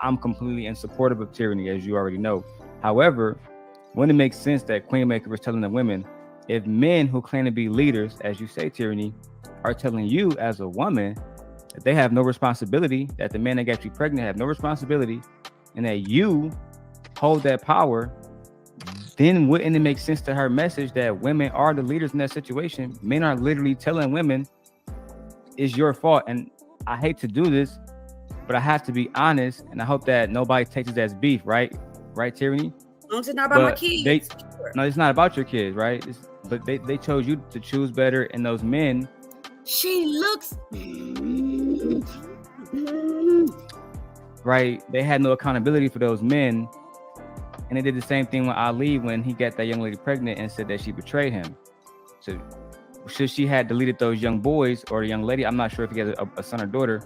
I'm completely in support of tyranny, as you already know. However, when it makes sense that Queenmaker was telling the women, if men who claim to be leaders, as you say, Tyranny, are telling you as a woman that they have no responsibility, that the man that got you pregnant have no responsibility, and that you hold that power, then wouldn't it make sense to her message that women are the leaders in that situation? Men are literally telling women, it's your fault. And I hate to do this, but I have to be honest, and I hope that nobody takes it as beef, right? Right, Tyranny? It's not about my kids. No, it's not about your kids, right? But they chose you to choose better, and those men. She looks. Right, they had no accountability for those men, and they did the same thing with Ali when he got that young lady pregnant and said that she betrayed him. So should she had deleted those young boys or the young lady, I'm not sure if he has a son or daughter,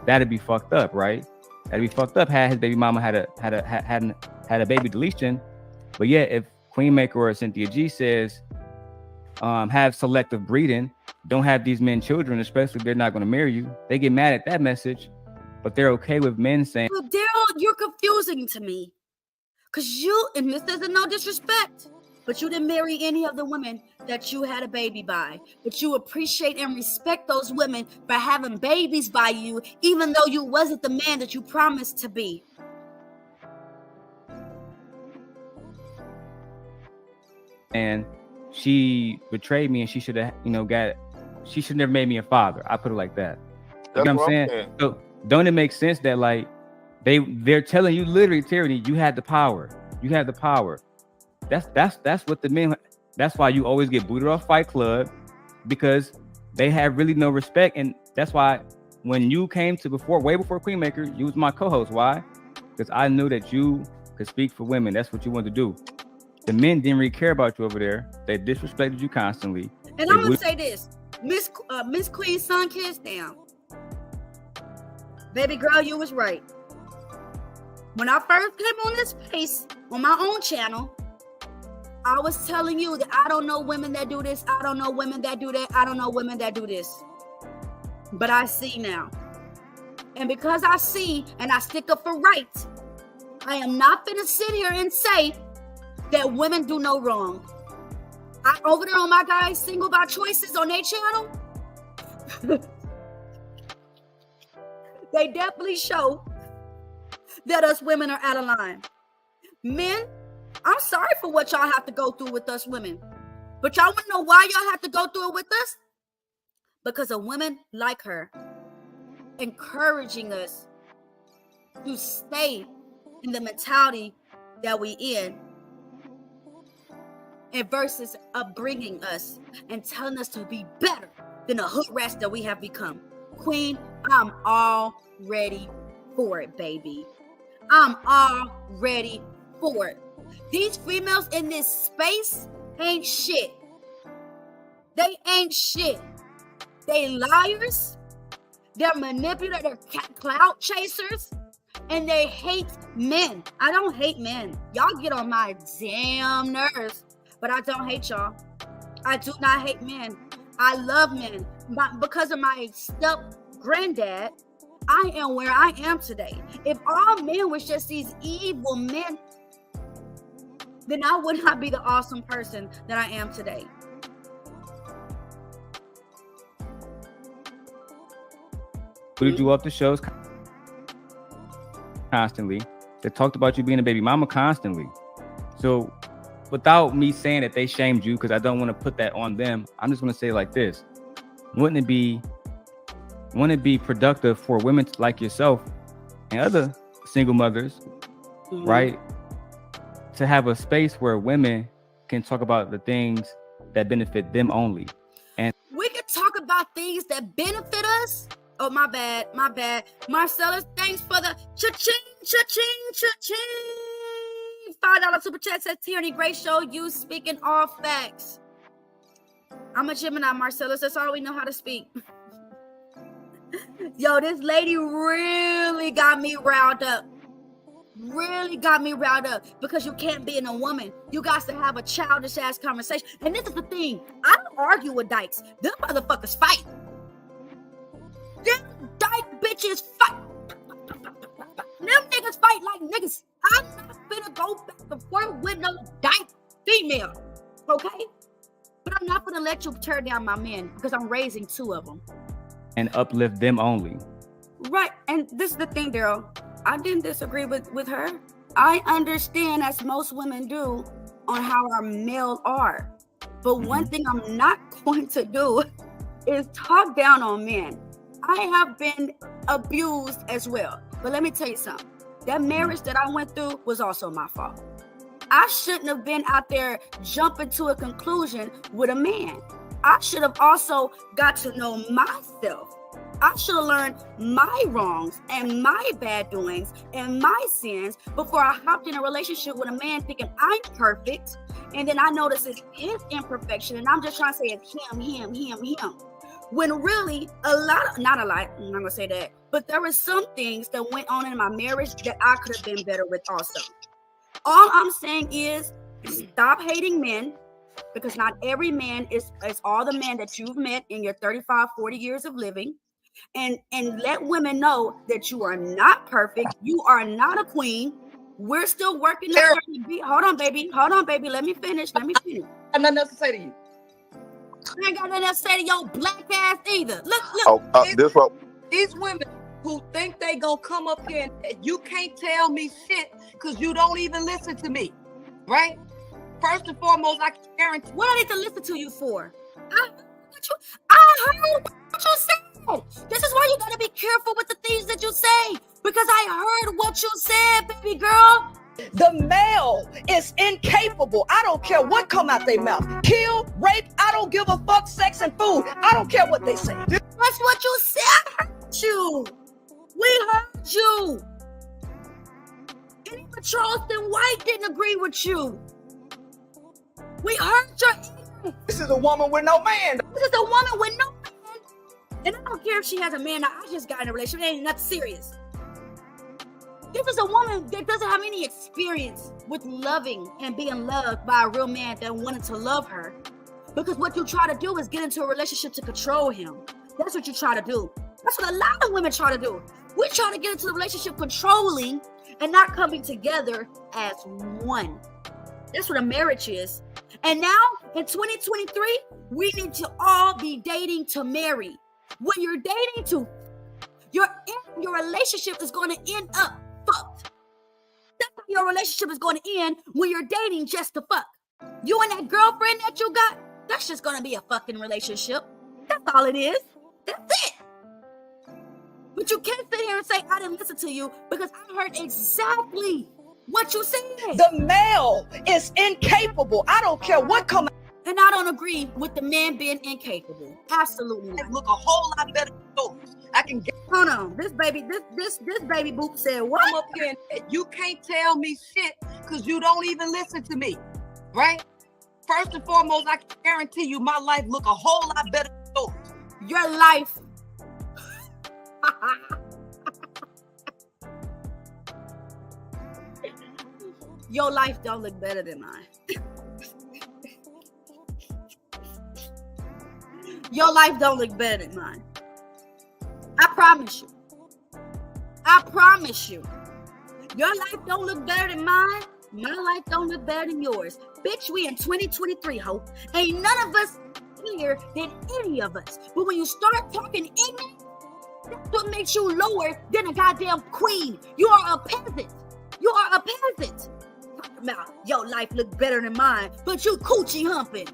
that'd be fucked up, right? That'd be fucked up. Had his baby mama had a baby deletion, but yeah, if Queen Maker or Cynthia G says, have selective breeding, don't have these men children, especially if they're not going to marry you, they get mad at that message, but they're okay with men saying, Well, Daryl, you're confusing to me. Because you, and this isn't no disrespect, but you didn't marry any of the women that you had a baby by. But you appreciate and respect those women for having babies by you, even though you wasn't the man that you promised to be. and she betrayed me and she should have, she should never made me a father. I put it like that. You know what I'm saying? So don't it make sense that like they're telling you literally, tyranny, you had the power. You had the power. That's what the men, that's why you always get booted off Fight Club, because they have really no respect. And that's why when you came to way before Queen Maker, you was my co-host. Why? Because I knew that you could speak for women. That's what you wanted to do. The men didn't really care about you over there. They disrespected you constantly. And I'm gonna say this, Miss Queen Sun Kiss down. Baby girl, you was right. When I first came on this space on my own channel, I was telling you that I don't know women that do this. I don't know women that do that. I don't know women that do this. But I see now. And because I see and I stick up for right, I am not gonna sit here and say that women do no wrong. I over there on my guys Single by Choices on their channel, they definitely show that us women are out of line. Men, I'm sorry for what y'all have to go through with us women. But y'all want to know why y'all have to go through it with us? Because of women like her encouraging us to stay in the mentality that we in, and versus upbringing us and telling us to be better than the hood rats that we have become. Queen, I'm all ready for it, baby. I'm all ready for it. These females in this space ain't shit. They ain't shit. They liars. They're manipulators. They're clout chasers. And they hate men. I don't hate men. Y'all get on my damn nerves. But I don't hate y'all. I do not hate men. I love men. Because of my step granddad, I am where I am today. If all men was just these evil men, then I would not be the awesome person that I am today. Booted you off the shows constantly. They talked about you being a baby mama constantly. So without me saying that they shamed you, because I don't want to put that on them, I'm just going to say it like this. Wouldn't it be productive for women like yourself and other single mothers, right, to have a space where women can talk about the things that benefit them only? And we could talk about things that benefit us. Oh, my bad. Marcellus, thanks for the cha-ching, cha-ching, cha-ching. $5 super chat says Tyranny Great Show. You speaking all facts. I'm a Gemini, Marcellus. That's all we know how to speak. Yo, this lady really got me riled up. Because you can't be in a woman. You got to have a childish ass conversation. And this is the thing. I don't argue with dykes. Them motherfuckers fight. Them dyke bitches fight. Them niggas fight like niggas. I'm not finna go back and forth with no dyke female. Okay? But I'm not gonna let you tear down my men because I'm raising 2 of them. And uplift them only. Right. And this is the thing, Daryl. I didn't disagree with her. I understand, as most women do, on how our males are. But one thing I'm not going to do is talk down on men. I have been abused as well. But let me tell you something. That marriage that I went through was also my fault. I shouldn't have been out there jumping to a conclusion with a man. I should have also got to know myself. I should have learned my wrongs and my bad doings and my sins before I hopped in a relationship with a man thinking I'm perfect. And then I notice it's his imperfection and I'm just trying to say it's him. When really not a lot, I'm not gonna say that, but there were some things that went on in my marriage that I could have been better with also. All I'm saying is stop hating men, because not every man is all the men that you've met in your 35, 40 years of living. And let women know that you are not perfect. You are not a queen. We're still working to be. Hold on, baby. Let me finish. I got nothing else to say to you. I ain't got nothing else to say to your black ass either. Look. This what These women who think they gonna come up here and you can't tell me shit because you don't even listen to me, right? First and foremost, I can guarantee. What I need to listen to you for? I heard what you said. This is why you gotta be careful with the things that you say, because I heard what you said, baby girl. The male is incapable. I don't care what come out their mouth. Kill, rape, I don't give a fuck, sex and food. I don't care what they say. That's what you said. I heard you. We heard you. And even Charleston White didn't agree with you. We heard your. This is a woman with no man. This is a woman with no man. And I don't care if she has a man. I just got in a relationship. It ain't nothing serious. This is a woman that doesn't have any experience with loving and being loved by a real man that wanted to love her. Because what you try to do is get into a relationship to control him. That's what you try to do. That's what a lot of women try to do. We try to get into the relationship controlling and not coming together as one. That's what a marriage is. And now, in 2023, we need to all be dating to marry. When you're dating to, your relationship is going to end up fucked. That's how your relationship is going to end when you're dating just to fuck. You and that girlfriend that you got, that's just going to be a fucking relationship. That's all it is. That's it. But you can't sit here and say, I didn't listen to you, because I heard exactly what you said. The male is incapable. I don't care what come out. And I don't agree with the man being incapable. Absolutely not. Look a whole lot better than yours. I can get. Hold on. This baby boop said what? Come up here and you can't tell me shit because you don't even listen to me, right? First and foremost, I can guarantee you my life look a whole lot better than yours. Your life. Your life don't look better than mine. Your life don't look better than mine. I promise you. I promise you. Your life don't look better than mine. My life don't look better than yours. Bitch, we in 2023, ho. Ain't none of us clearer than any of us. But when you start talking ignorant, that's what makes you lower than a goddamn queen. You are a peasant. You are a peasant. Talking about your life look better than mine, but you coochie humping.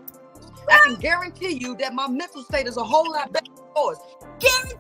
I can guarantee you that my mental state is a whole lot better than yours. Guarantee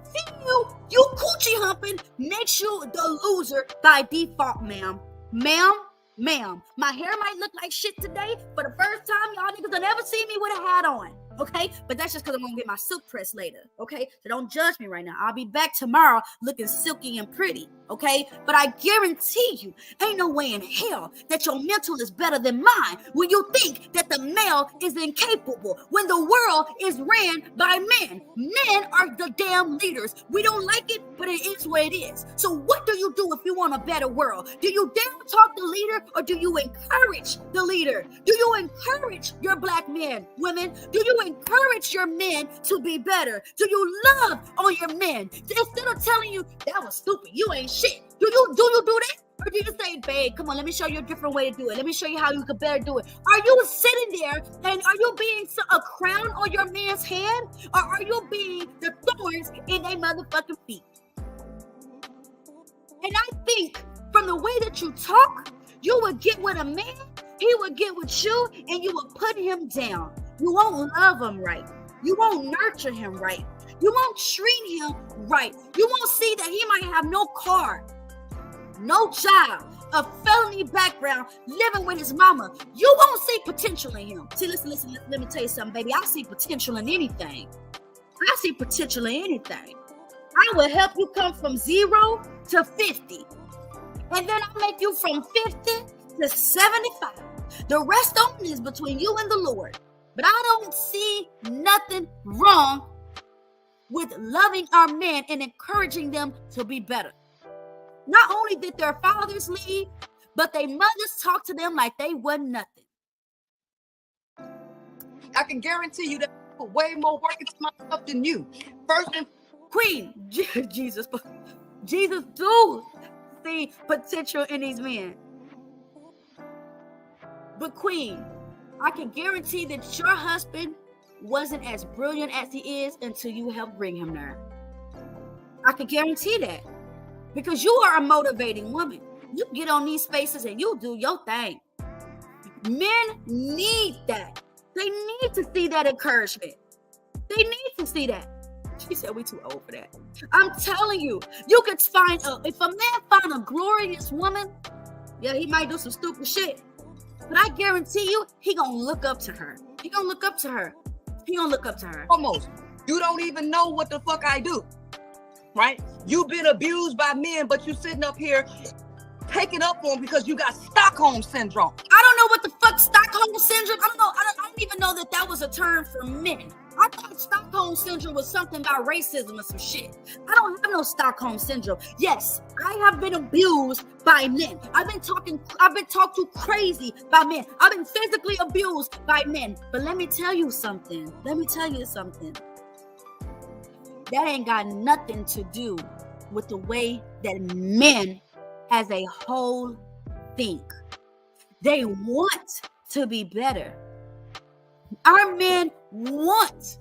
you coochie humping makes you the loser by default, ma'am. Ma'am, my hair might look like shit today. For the first time, y'all niggas will never see me with a hat on. Okay? But that's just because I'm going to get my silk pressed later. Okay? So don't judge me right now. I'll be back tomorrow looking silky and pretty. Okay? But I guarantee you, ain't no way in hell that your mental is better than mine when you think that the male is incapable, when the world is ran by men. Men are the damn leaders. We don't like it, but it is what it is. So what do you do if you want a better world? Do you dare talk the leader, or do you encourage the leader? Do you encourage your black men, women? Do you encourage your men to be better? Do you love on your men? Instead of telling you, that was stupid, you ain't shit. Do you do that? Or do you say, babe, come on, let me show you a different way to do it. Let me show you how you could better do it. Are you sitting there and are you being a crown on your man's head? Or are you being the thorns in their motherfucking feet? And I think from the way that you talk, you would get with a man, he would get with you, and you would put him down. You won't love him right. You won't nurture him right. You won't treat him right. You won't see that he might have no car, no job, a felony background, living with his mama. You won't see potential in him. See, listen, let me tell you something, baby. I see potential in anything. I see potential in anything. I will help you come from 0 to 50. And then I'll make you from 50 to 75. The rest only is between you and the Lord. But I don't see nothing wrong with loving our men and encouraging them to be better. Not only did their fathers leave, but their mothers talked to them like they wasn't nothing. I can guarantee you that I put way more work into myself than you. First and Queen, Jesus do see potential in these men. But Queen, I can guarantee that your husband wasn't as brilliant as he is until you helped bring him there. I can guarantee that. Because you are a motivating woman. You get on these spaces and you do your thing. Men need that. They need to see that encouragement. They need to see that. She said we too old for that. I'm telling you, you could find if a man find a glorious woman, yeah, he might do some stupid shit. But I guarantee you, he gonna look up to her. He gonna look up to her. He gonna look up to her. Almost. You don't even know what the fuck I do. Right? You've been abused by men, but you sitting up here taking up for them because you got Stockholm syndrome. I don't know what the fuck Stockholm syndrome. I don't know. I don't even know that was a term for men. I thought Stockholm syndrome was something about racism or some shit. I don't have no Stockholm syndrome. Yes, I have been abused by men. I've been talked to crazy by men. I've been physically abused by men. But let me tell you something. That ain't got nothing to do with the way that men as a whole think. They want to be better. Our men want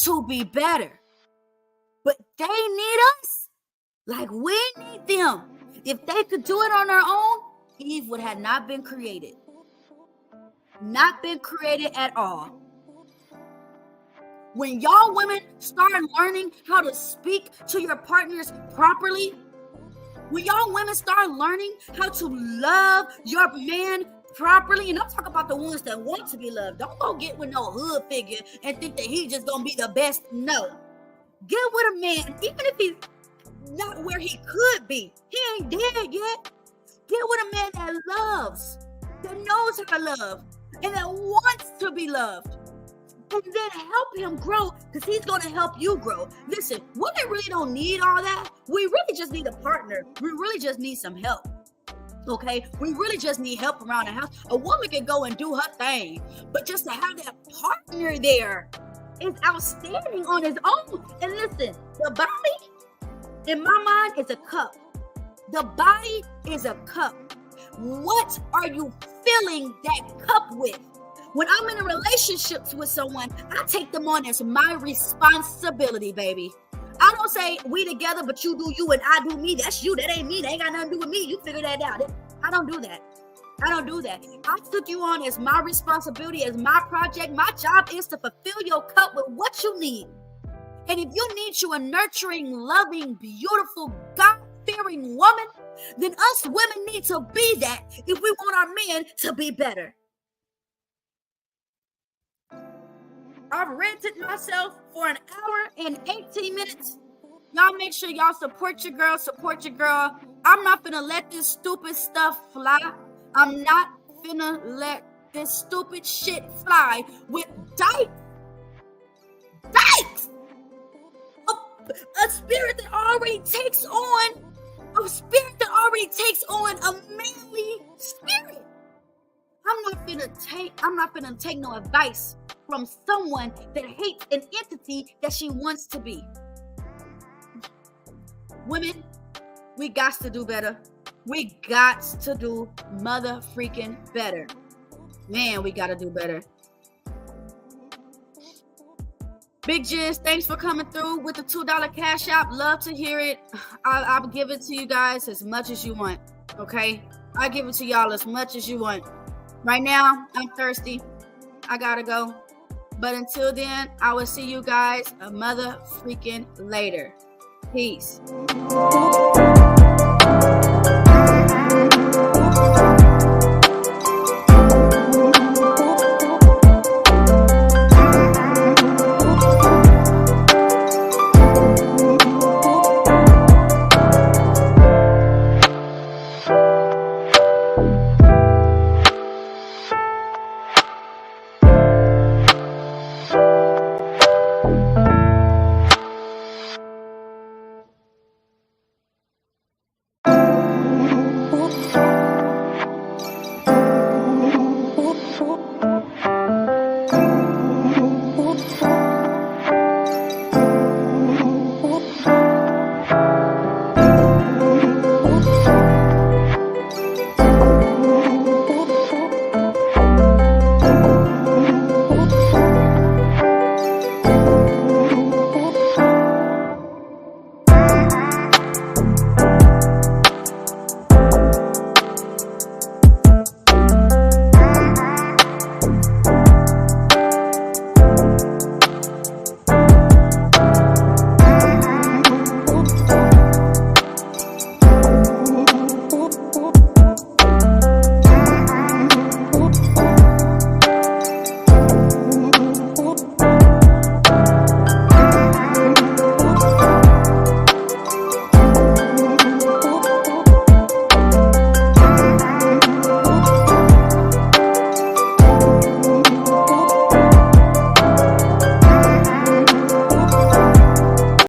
to be better, but they need us like we need them. If they could do it on their own, Eve would have not been created. Not been created at all. When y'all women start learning how to speak to your partners properly, when y'all women start learning how to love your man properly, and I'm talking about the ones that want to be loved. Don't go get with no hood figure and think that he's just gonna be the best. No. Get with a man, even if he's not where he could be. He ain't dead yet. Get with a man that loves, that knows how to love, and that wants to be loved. And then help him grow, because he's going to help you grow. Listen, women really don't need all that. We really just need a partner. We really just need some help. Okay? We really just need help around the house. A woman can go and do her thing, but just to have that partner there is outstanding on its own. And listen, the body, in my mind, is a cup. The body is a cup. What are you filling that cup with? When I'm in a relationship with someone, I take them on as my responsibility, baby. I don't say we together, but you do you and I do me. That's you. That ain't me. That ain't got nothing to do with me. You figure that out. I don't do that. I took you on as my responsibility, as my project. My job is to fulfill your cup with what you need. And if you need you a nurturing, loving, beautiful, God-fearing woman, then us women need to be that if we want our men to be better. I've rented myself for an hour and 18 minutes. Y'all make sure y'all support your girl. I'm not finna let this stupid stuff fly. I'm not finna let this stupid shit fly with dykes. A spirit that already takes on a manly spirit. I'm not finna take no advice from someone that hates an entity that she wants to be. Women, we got to do better. We got to do mother freaking better. Man, we got to do better. Big Jizz, thanks for coming through with the $2 cash app. Love to hear it. I'll give it to you guys as much as you want. Okay? I'll give it to y'all as much as you want. Right now, I'm thirsty. I gotta go. But until then, I will see you guys a mother freaking later. Peace.